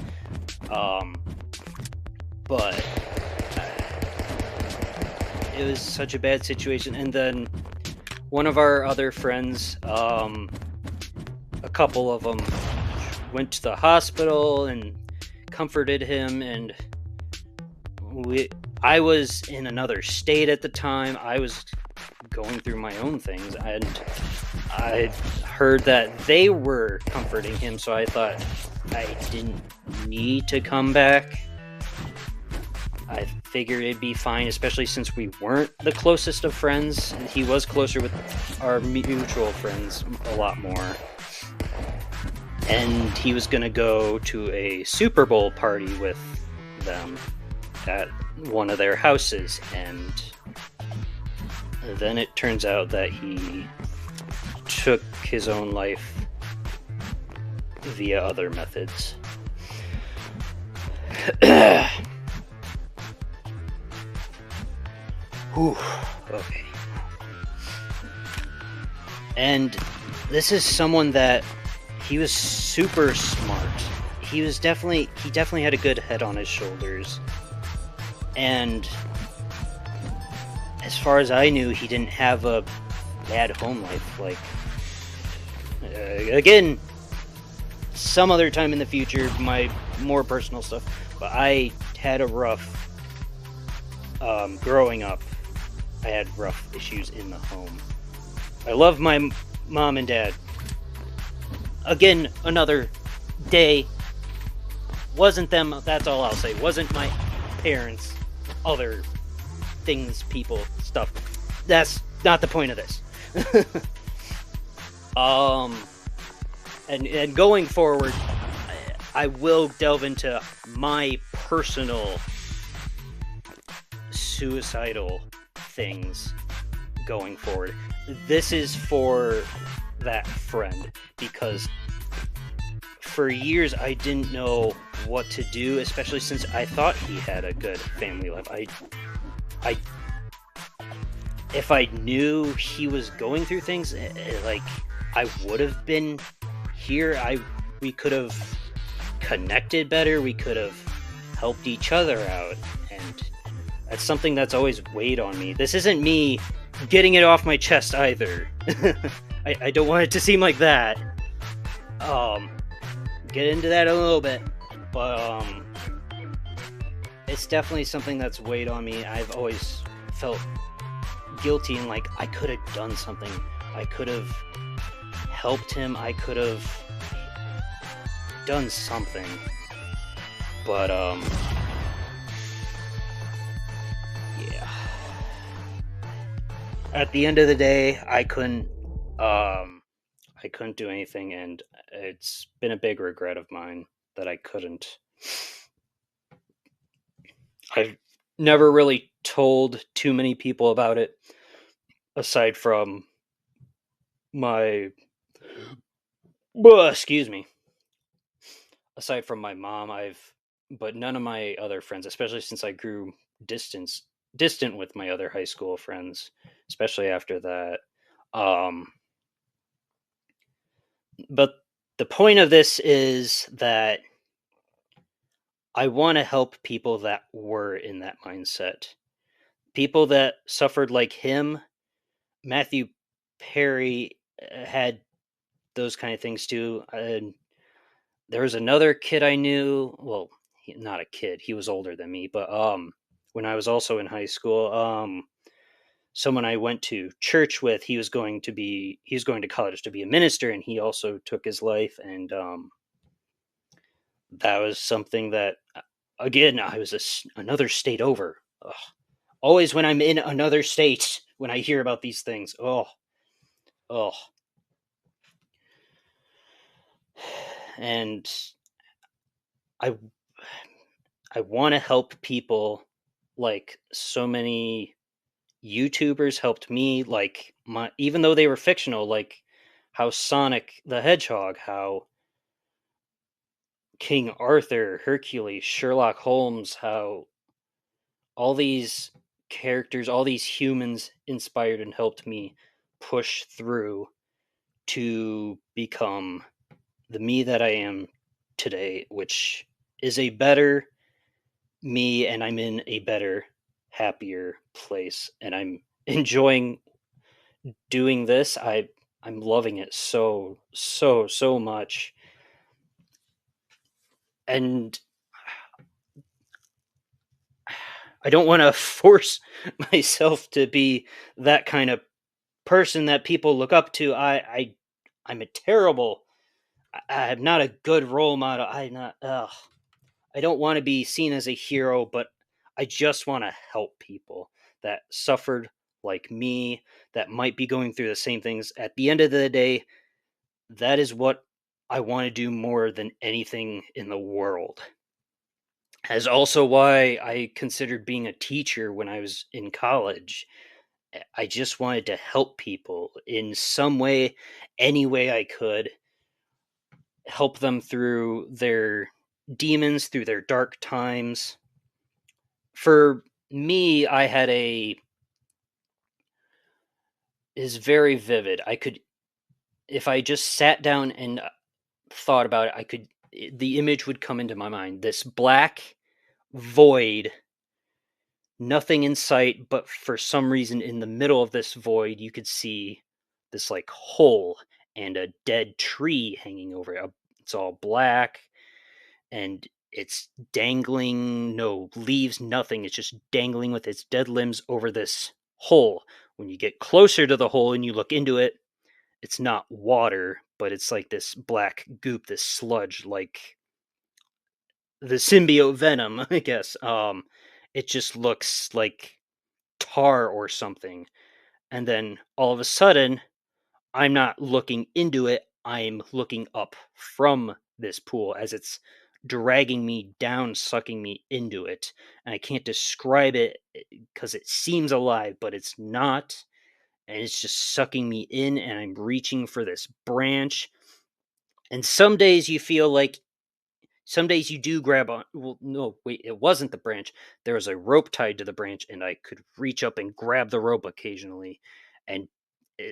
But it was such a bad situation. And then one of our other friends, a couple of them went to the hospital and comforted him, and I was in another state at the time. I was going through my own things, and I heard that they were comforting him, so I thought I didn't need to come back. I figured it'd be fine, especially since we weren't the closest of friends. He was closer with our mutual friends a lot more. And he was going to go to a Super Bowl party with them at one of their houses. And then it turns out that he took his own life via other methods. Whew, okay. And this is someone that he was super smart. He definitely had a good head on his shoulders. And as far as I knew, he didn't have a bad home life. Like, again, some other time in the future, my more personal stuff. But I had a rough, growing up, I had rough issues in the home. I love my mom and dad. Again, another day. Wasn't them, that's all I'll say. Wasn't my parents, other things, people, stuff. That's not the point of this. And going forward, I will delve into my personal suicidal things going forward. This is for that friend, because for years I didn't know what to do, especially since I thought he had a good family life. If I knew he was going through things, like, I would have been here. We could have connected better. We could have helped each other out, and that's something that's always weighed on me. This isn't me getting it off my chest either. I don't want it to seem like that. Get into that a little bit, but it's definitely something that's weighed on me. I've always felt guilty and like I could have done something. I could have helped him. I could have done something. But yeah. At the end of the day, I couldn't do anything, and it's been a big regret of mine that I couldn't. I've never really told too many people about it, aside from my aside from my mom. But none of my other friends, especially since I grew distant with my other high school friends, especially after that. But the point of this is that I want to help people that were in that mindset. People that suffered like him. Matthew Perry had those kind of things too. And there was another kid I knew. Well, not a kid. He was older than me. But when I was also in high school, someone I went to church with, he was going to college to be a minister, and he also took his life. And that was something that, again, I was another state over. Ugh. Always when I'm in another state, when I hear about these things, oh, and I I want to help people, like so many YouTubers helped me, like my even though they were fictional, like how Sonic the Hedgehog, how King Arthur, Hercules, Sherlock Holmes, how all these characters, all these humans inspired and helped me push through to become the me that I am today, which is a better me, and I'm in a better, happier place, and I'm enjoying doing this. I'm loving it so much. And I don't want to force myself to be that kind of person that people look up to. I'm a terrible. I'm not a good role model. I don't want to be seen as a hero, but I just want to help people that suffered like me, that might be going through the same things. At the end of the day, that is what I want to do more than anything in the world. As also why I considered being a teacher when I was in college. I just wanted to help people in some way, any way I could, help them through their demons, through their dark times. For me, I had a is very vivid. I could, if I just sat down and thought about it, the image would come into my mind. This black void, nothing in sight, but for some reason in the middle of this void, you could see this like hole and a dead tree hanging over it. It's all black and it's dangling, no leaves, nothing. It's just dangling with its dead limbs over this hole. When you get closer to the hole and you look into it, it's not water, but it's like this black goop, this sludge, like the symbiote venom, I guess. It just looks like tar or something. And then all of a sudden, I'm not looking into it, I'm looking up from this pool as it's dragging me down, sucking me into it. And I can't describe it because it seems alive, but it's not. And it's just sucking me in, and I'm reaching for this branch. And some days you feel like some days you do grab on. Well, no, wait, it wasn't the branch. There was a rope tied to the branch, and I could reach up and grab the rope occasionally. And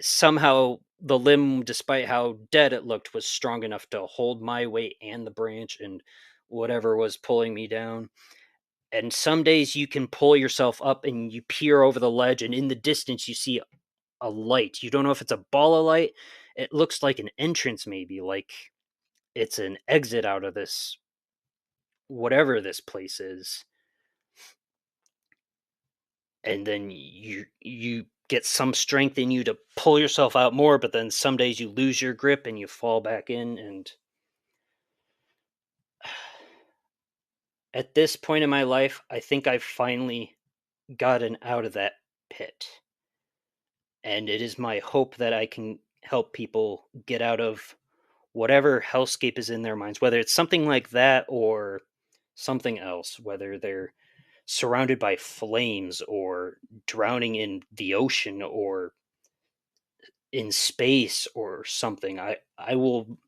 somehow the limb, despite how dead it looked, was strong enough to hold my weight and the branch and whatever was pulling me down. And some days you can pull yourself up and you peer over the ledge, and in the distance you see a light. You don't know if it's a ball of light. It looks like an entrance, maybe, like it's an exit out of this whatever this place is. And then you get some strength in you to pull yourself out more, but then some days you lose your grip and you fall back in. And at this point in my life, I think I've finally gotten out of that pit. And it is my hope that I can help people get out of whatever hellscape is in their minds, whether it's something like that or something else, whether they're surrounded by flames or drowning in the ocean or in space or something. I will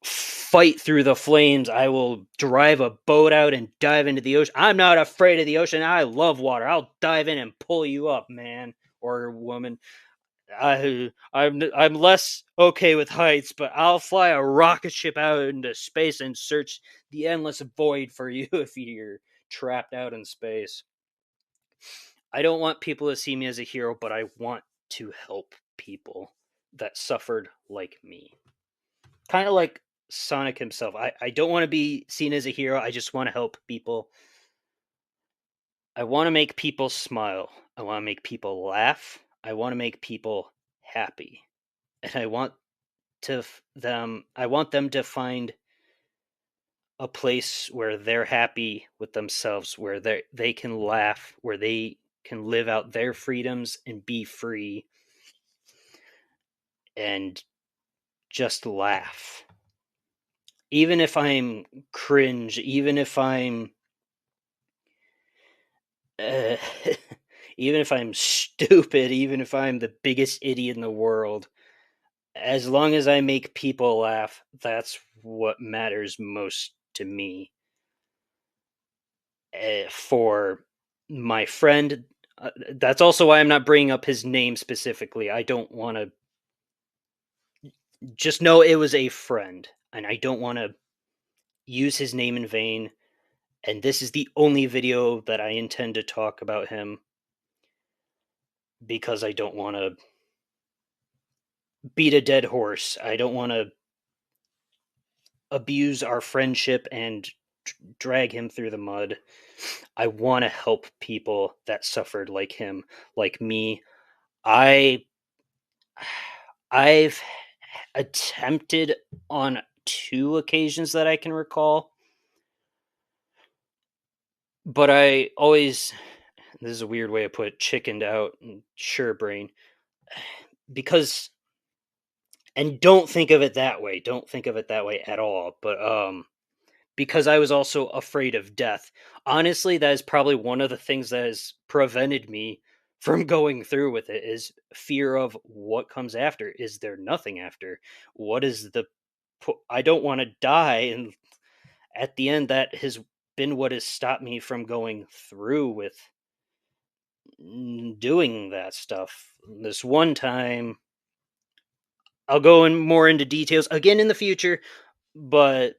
fight through the flames. I will drive a boat out and dive into the ocean. I'm not afraid of the ocean. I love water. I'll dive in and pull you up, man or woman. I'm less okay with heights, but I'll fly a rocket ship out into space and search the endless void for you if you're trapped out in space. I don't want people to see me as a hero, but I want to help people that suffered like me. Kind of like Sonic himself. I don't want to be seen as a hero. I just want to help people. I want to make people smile. I want to make people laugh. I want to make people happy. And I want them to find a place where they're happy with themselves, where they can laugh, where they can live out their freedoms and be free and just laugh. Even if I'm cringe, even if I'm uh, even if I'm stupid, even if I'm the biggest idiot in the world, as long as I make people laugh, that's what matters most to me. For my friend, that's also why I'm not bringing up his name specifically. I don't want to, just know it was a friend, and I don't want to use his name in vain. And this is the only video that I intend to talk about him, because I don't want to beat a dead horse. I don't want to abuse our friendship and drag him through the mud. I want to help people that suffered like him, like me. I I've attempted on 2 occasions that I can recall, but I always, this is a weird way to put it, chickened out and sure brain, because, and don't think of it that way. Don't think of it that way at all. But because I was also afraid of death. Honestly, that is probably one of the things that has prevented me from going through with it, is fear of what comes after. Is there nothing after? What is the I don't want to die, and at the end that has been what has stopped me from going through with doing that stuff. This one time, I'll go in more into details again in the future, but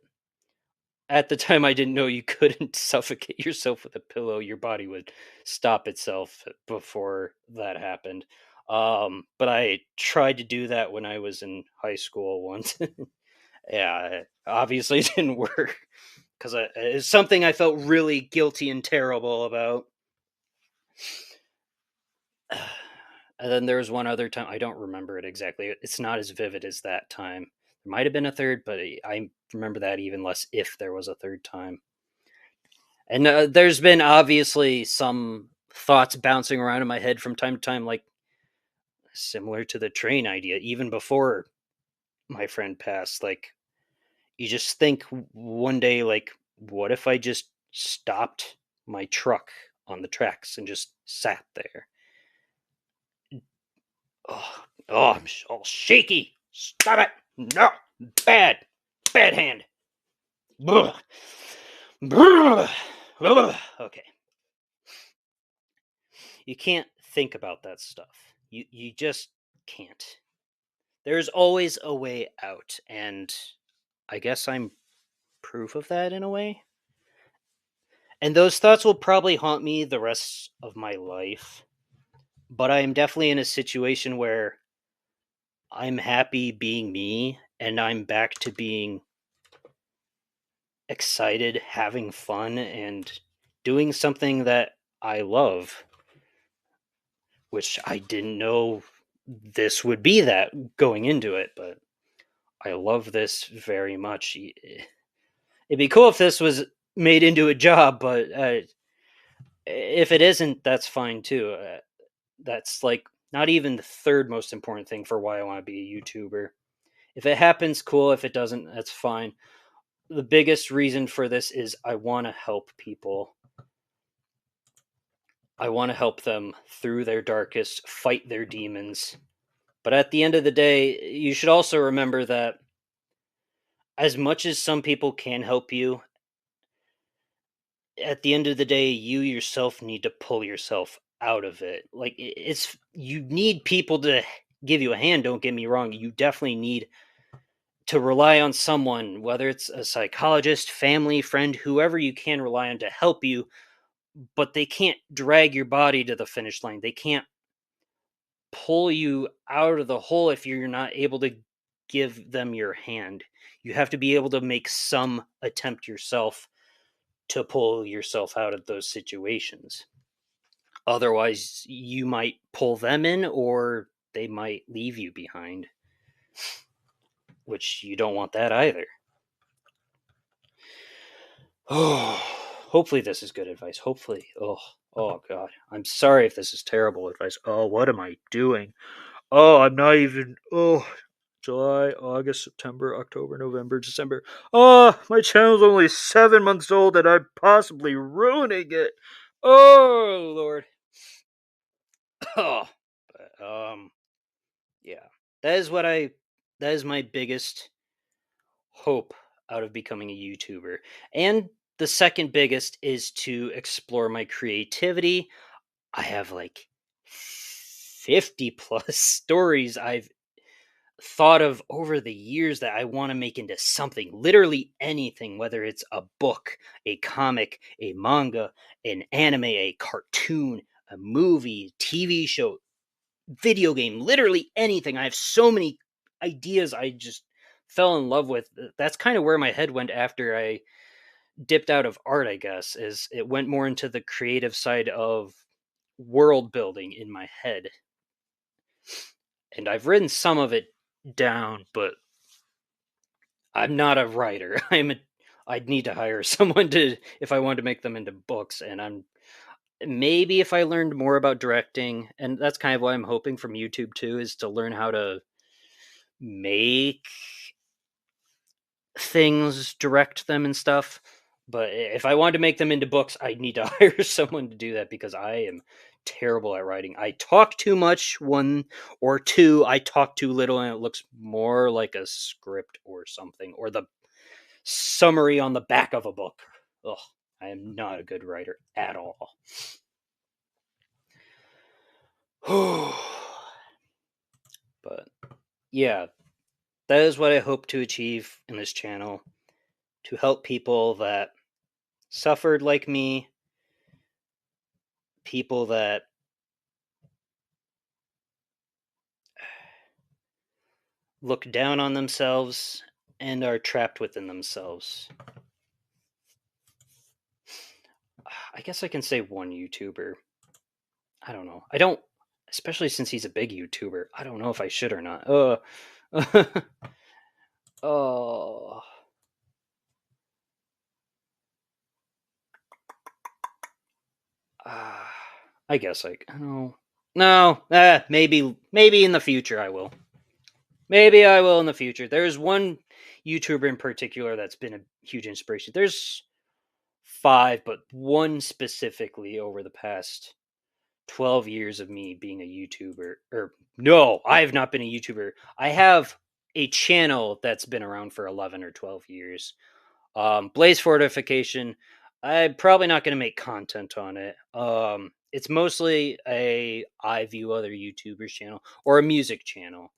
at the time I didn't know you couldn't suffocate yourself with a pillow. Your body would stop itself before that happened. But I tried to do that when I was in high school once. Yeah, it obviously didn't work, because it's something I felt really guilty and terrible about. And then there was one other time, I don't remember it exactly. It's not as vivid as that time. There might have been a third, but I remember that even less, if there was a third time. And there's been obviously some thoughts bouncing around in my head from time to time, like similar to the train idea, even before my friend passed. Like, you just think one day, like, what if I just stopped my truck on the tracks and just sat there? I'm all shaky. Stop it. No. Bad. Bad hand. Ugh. Okay. You can't think about that stuff. You just can't. There's always a way out, and I guess I'm proof of that in a way. And those thoughts will probably haunt me the rest of my life. But I am definitely in a situation where I'm happy being me, and I'm back to being excited, having fun, and doing something that I love, which I didn't know this would be that going into it, but I love this very much. It'd be cool if this was made into a job, but if it isn't, that's fine too. That's like not even the third most important thing for why I want to be a YouTuber. If it happens, cool. If it doesn't, that's fine. The biggest reason for this is I want to help people. I want to help them through their darkest, fight their demons. But at the end of the day, you should also remember that as much as some people can help you, at the end of the day, you yourself need to pull yourself out of it. Like, it's, you need people to give you a hand, don't get me wrong. You definitely need to rely on someone, whether it's a psychologist, family, friend, whoever you can rely on to help you, but they can't drag your body to the finish line. They can't pull you out of the hole if you're not able to give them your hand. You have to be able to make some attempt yourself to pull yourself out of those situations. Otherwise, you might pull them in, or they might leave you behind, which you don't want that either. Oh, hopefully this is good advice. Hopefully. Oh god. I'm sorry if this is terrible advice. Oh, what am I doing? Oh, I'm not even. Oh, July, August, September, October, November, December. Oh, my channel's only 7 months old and I'm possibly ruining it. Oh, Lord. Oh, but, yeah. That is what I. That is my biggest hope out of becoming a YouTuber. And the second biggest is to explore my creativity. I have like 50 plus stories I've thought of over the years that I want to make into something, literally anything, whether it's a book, a comic, a manga, an anime, a cartoon, a movie, TV show, video game, literally anything. I have so many ideas I just fell in love with. That's kind of where my head went after I dipped out of art, I guess, is it went more into the creative side of world building in my head. And I've written some of it down, but I'm not a writer. I'd need to hire someone to if I wanted to make them into books, and I'm maybe if I learned more about directing, and that's kind of what I'm hoping from YouTube too, is to learn how to make things, direct them and stuff. But if I wanted to make them into books, I'd need to hire someone to do that because I am terrible at writing. I talk too much, one or two, I talk too little, and it looks more like a script or something, or the summary on the back of a book. Ugh, I am not a good writer at all. But yeah, that is what I hope to achieve in this channel, to help people that suffered like me, people that look down on themselves and are trapped within themselves. I guess I can say one YouTuber. I don't know. I don't, especially since he's a big YouTuber. I don't know if I should or not. Oh. I guess I no. No, maybe in the future I will. Maybe I will in the future. There's one YouTuber in particular that's been a huge inspiration. There's five, but one specifically over the past 12 years of me being a YouTuber. Or no, I have not been a YouTuber. I have a channel that's been around for 11 or 12 years. Blaze Fortification. I'm probably not going to make content on it. It's mostly a I view other YouTubers channel or a music channel.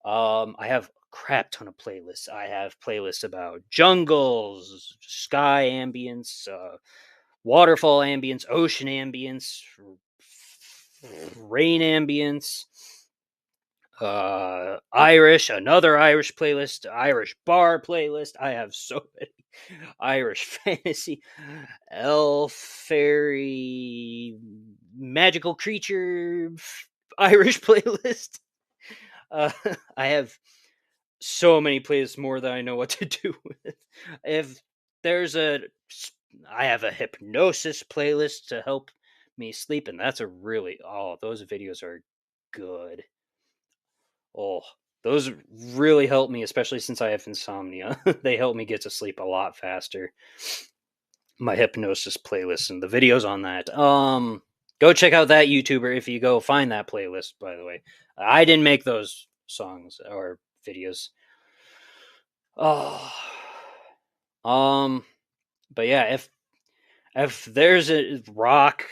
I have a crap ton of playlists. I have playlists about jungles, sky ambience, waterfall ambience, ocean ambience, rain ambience, Irish, another Irish playlist, Irish bar playlist. I have so many Irish fantasy, elf, fairy, magical creature, Irish playlist. Uh, I have so many playlists more than I know what to do with. If there's a, I have a hypnosis playlist to help me sleep, and that's a really those videos are good. Oh, those really help me, especially since I have insomnia. They help me get to sleep a lot faster. My hypnosis playlist and the videos on that. Go check out that YouTuber if you go find that playlist, by the way. I didn't make those songs or videos. Oh. But yeah, if there's a rock,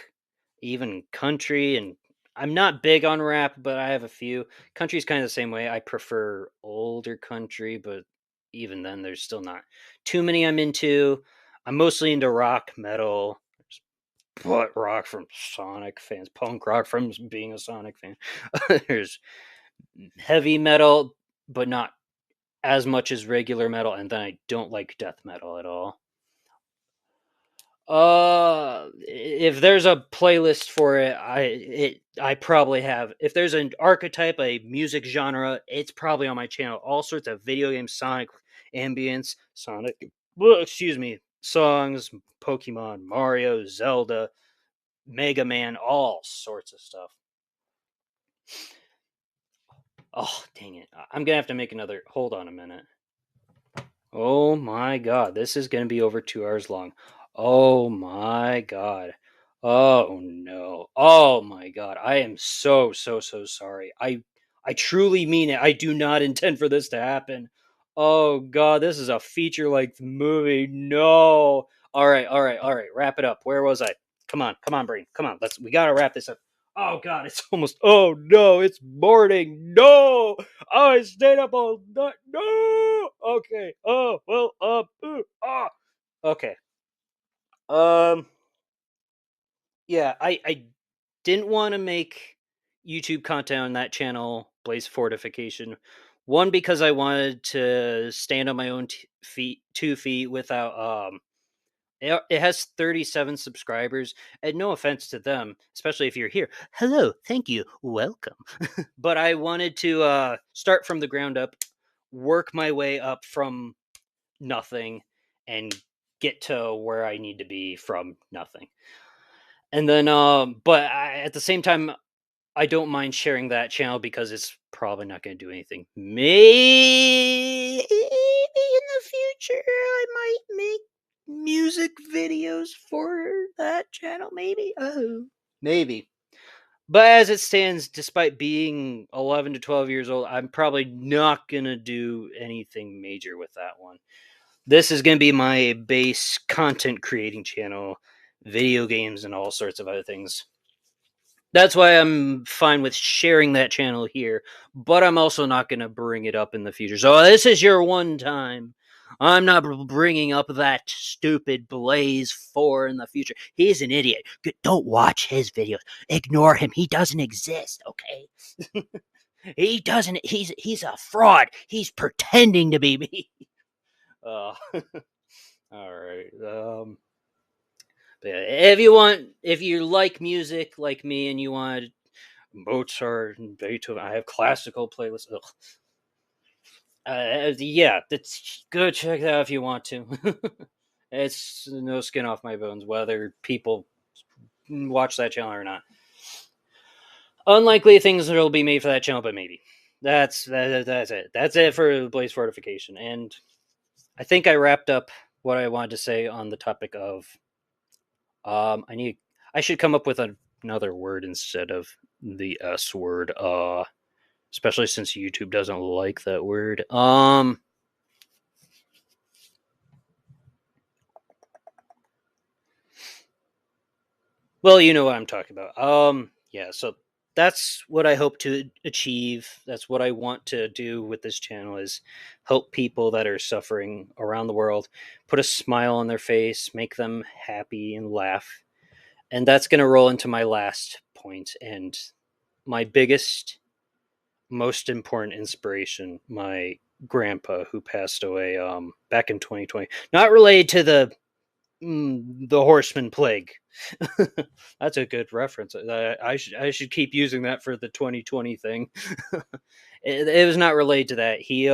even country, and I'm not big on rap, but I have a few. Country's kind of the same way. I prefer older country, but even then, there's still not too many I'm into. I'm mostly into rock, metal, butt rock from Sonic fans, punk rock from being a Sonic fan. There's heavy metal, but not as much as regular metal, and then I don't like death metal at all. If there's a playlist for it, I probably have. If there's an archetype, a music genre, it's probably on my channel. All sorts of video games, Sonic ambience, Sonic. Excuse me, songs, Pokemon, Mario, Zelda, Mega Man, all sorts of stuff. Oh, dang it. I'm going to have to make another. Hold on a minute. Oh my god, this is going to be over 2 hours long. Oh my god. Oh no. Oh my god. I am so sorry. I truly mean it. I do not intend for this to happen. Oh god, this is a feature length movie. No. All right. Wrap it up. Where was I? Come on, brain. Come on. We got to wrap this up. Oh god, it's almost. Oh no, it's morning. No. Oh, I stayed up all night. No. Okay. Oh well. Okay. Um. Yeah. I didn't want to make YouTube content on that channel, Blaze Fortification. One, because I wanted to stand on my own 2 feet without it has 37 subscribers, and no offense to them, especially if you're here. Hello, thank you, welcome. But I wanted to start from the ground up, work my way up from nothing, and get to where I need to be from nothing. And then, at the same time, I don't mind sharing that channel because it's probably not going to do anything. Maybe in the future, I might make music videos for that channel. Maybe. Oh, maybe. But as it stands, despite being 11 to 12 years old, I'm probably not going to do anything major with that one. This is going to be my base content creating channel, video games, and all sorts of other things. That's why I'm fine with sharing that channel here, but I'm also not going to bring it up in the future. So this is your one time. I'm not bringing up that stupid Blaze 4 in the future. He's an idiot. Don't watch his videos. Ignore him. He doesn't exist, okay? He doesn't. He's a fraud. He's pretending to be me. All right. But if you like music like me, and you want Mozart and Beethoven, I have classical playlists. Yeah, that's go check that out if you want to. It's no skin off my bones whether people watch that channel or not. Unlikely things that will be made for that channel, but maybe. That's it. That's it for Blaze Fortification, and I think I wrapped up what I wanted to say on the topic of. I should come up with another word instead of the S word. Especially since YouTube doesn't like that word. Well, you know what I'm talking about. Yeah, so that's what I hope to achieve. That's what I want to do with this channel is help people that are suffering around the world, put a smile on their face, make them happy and laugh. And that's going to roll into my last point and my biggest, most important inspiration, my grandpa who passed away back in 2020. Not related to the horseman plague. That's a good reference. I should keep using that for the 2020 thing. It was not related to that. He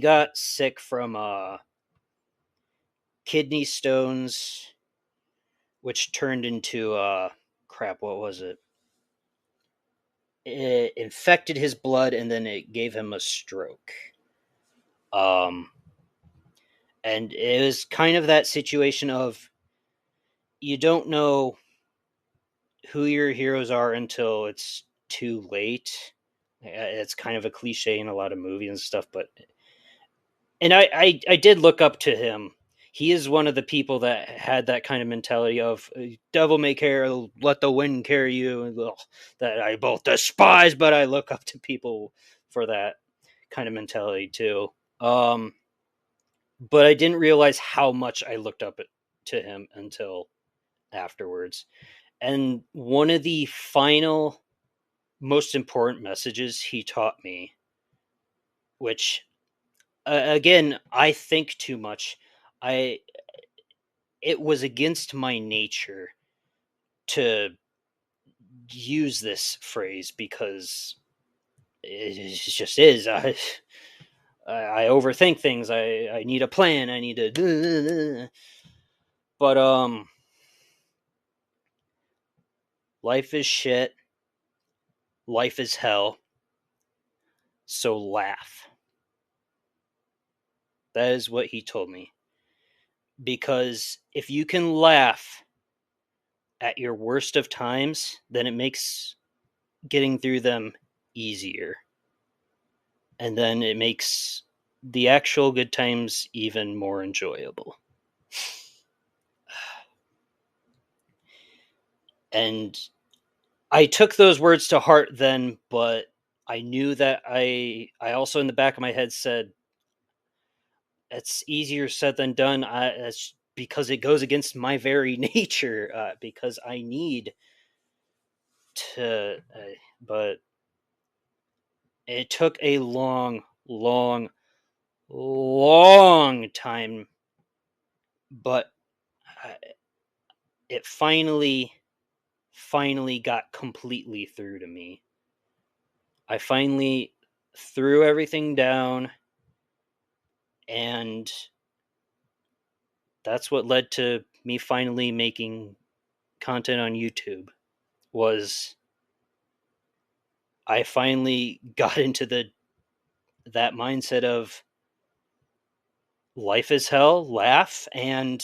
got sick from kidney stones, which turned into crap. What was it? It infected his blood, and then it gave him a stroke. Um, and it was kind of that situation of you don't know who your heroes are until it's too late. It's kind of a cliche in a lot of movies and stuff, but I did look up to him. He is one of the people that had that kind of mentality of devil may care, let the wind carry you, and that I both despise, but I look up to people for that kind of mentality too. But I didn't realize how much I looked up to him until afterwards. And one of the final most important messages he taught me, which again, I think too much. I It was against my nature to use this phrase because it just is. I overthink things. I need a plan. I need to. But life is shit. Life is hell. So laugh. That is what he told me. Because if you can laugh at your worst of times, then it makes getting through them easier. And then it makes the actual good times even more enjoyable. And I took those words to heart then, but I knew that I also in the back of my head said it's easier said than done. That's because it goes against my very nature. Because I need to, but it took a long time, but uh, it finally got completely through to me. I finally threw everything down, and that's what led to me finally making content on YouTube. Was I finally got into the that mindset of life is hell, laugh, and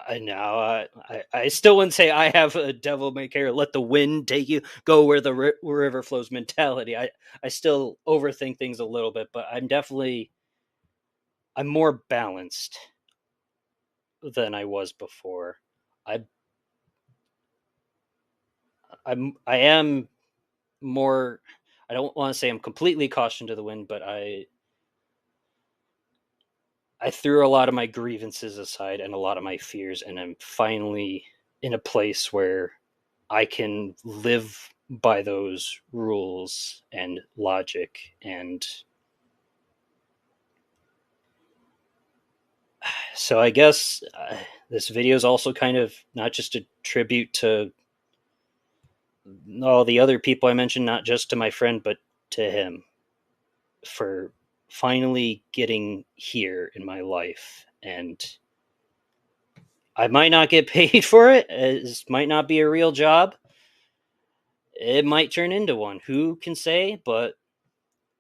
I now I still wouldn't say I have a devil may care, let the wind take you, go where the river flows mentality. I still overthink things a little bit, but I'm more balanced than I was before. I I am more. I don't want to say I'm completely caution to the wind, but I threw a lot of my grievances aside and a lot of my fears, and I'm finally in a place where I can live by those rules and logic. And so I guess this video is also kind of not just a tribute to all the other people I mentioned, not just to my friend, but to him for finally getting here in my life. And I might not get paid for it. It might not be a real job. It might turn into one. Who can say? But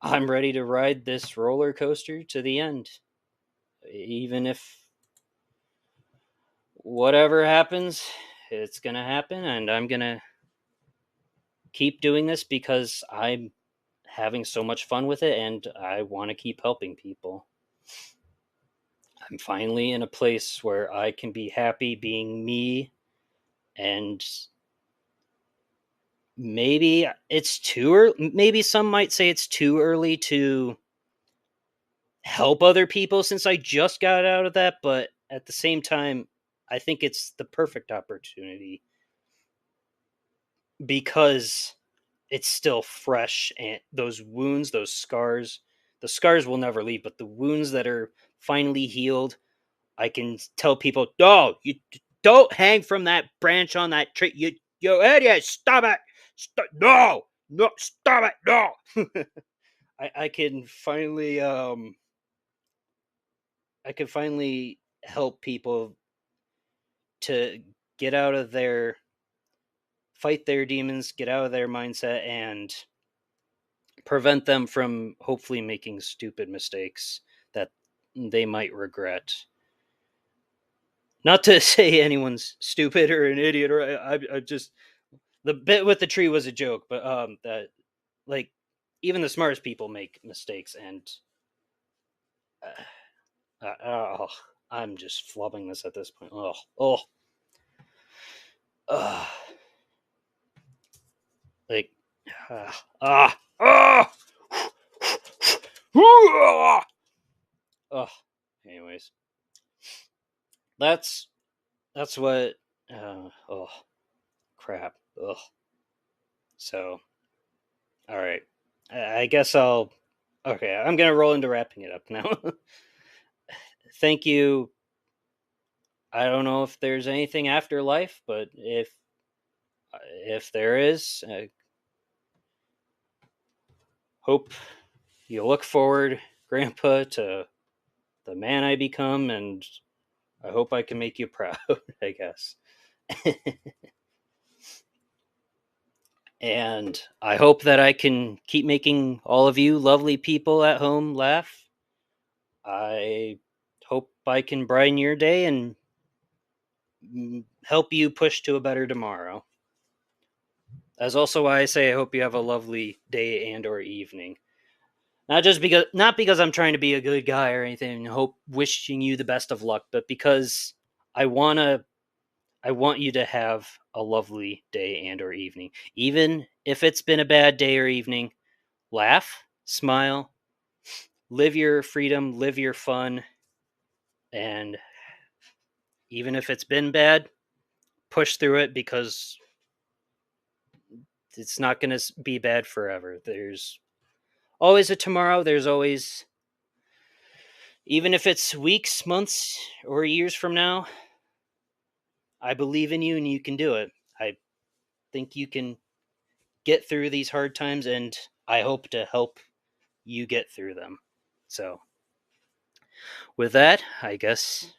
I'm ready to ride this roller coaster to the end. Even if whatever happens, it's going to happen. And I'm going to keep doing this because I'm having so much fun with it and I want to keep helping people. I'm finally in a place where I can be happy being me, and maybe it's too early. Maybe some might say it's too early to help other people since I just got out of that, but at the same time, I think it's the perfect opportunity because it's still fresh, and those wounds, those scars, the scars will never leave, but the wounds that are finally healed, I can tell people, "No, you don't hang from that branch on that tree. You idiot! Stop it! Stop! No, no, stop it! No." I can finally I can finally help people to get out of their fight their demons, get out of their mindset, and prevent them from hopefully making stupid mistakes that they might regret. Not to say anyone's stupid or an idiot, or I just the bit with the tree was a joke, but that like even the smartest people make mistakes, and oh, I'm just flubbing this at this point. Uh, like ah ah. Oh, anyways, that's that's what. Oh, crap. Ugh. So, all right. I guess I'll. Okay, I'm gonna roll into wrapping it up now. Thank you. I don't know if there's anything after life, but if there is, hope you look forward, Grandpa, to the man I become, and I hope I can make you proud, I guess. And I hope that I can keep making all of you lovely people at home laugh. I hope I can brighten your day and help you push to a better tomorrow. That's also why I say I hope you have a lovely day and or evening. Not because I'm trying to be a good guy or anything, hope wishing you the best of luck, but because I wanna I want you to have a lovely day and or evening. Even if it's been a bad day or evening, laugh, smile, live your freedom, live your fun, and even if it's been bad, push through it because it's not going to be bad forever. There's always a tomorrow. There's always, even if it's weeks, months, or years from now, I believe in you and you can do it. I think you can get through these hard times, and I hope to help you get through them. So, with that, I guess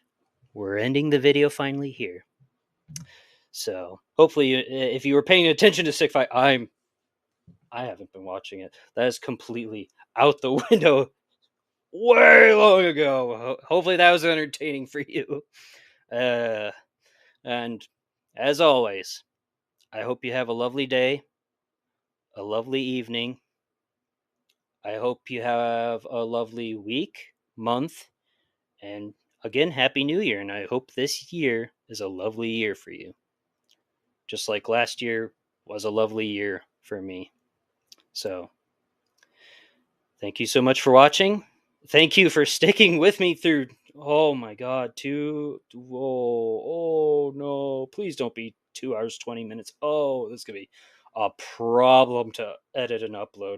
we're ending the video finally here. So, hopefully, if you were paying attention to Sick Fight, I haven't been watching it. That is completely out the window way long ago. Hopefully, that was entertaining for you. Uh, and as always, I hope you have a lovely day, a lovely evening. I hope you have a lovely week, month, and again, Happy New Year. And I hope this year is a lovely year for you. Just like last year was a lovely year for me. So, thank you so much for watching. Thank you for sticking with me through. Oh my God, oh no! Please don't be 2 hours 20 minutes. Oh, this is gonna be a problem to edit and upload,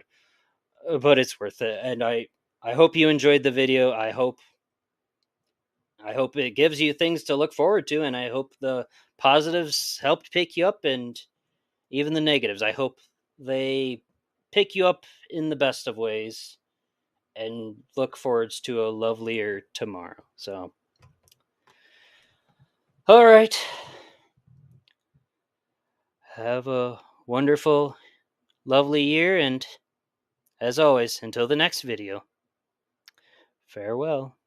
but it's worth it. And I hope you enjoyed the video. I hope it gives you things to look forward to, and I hope the positives helped pick you up, and even the negatives. I hope they pick you up in the best of ways and look forwards to a lovelier tomorrow. So, all right. Have a wonderful, lovely year, and as always, until the next video, farewell.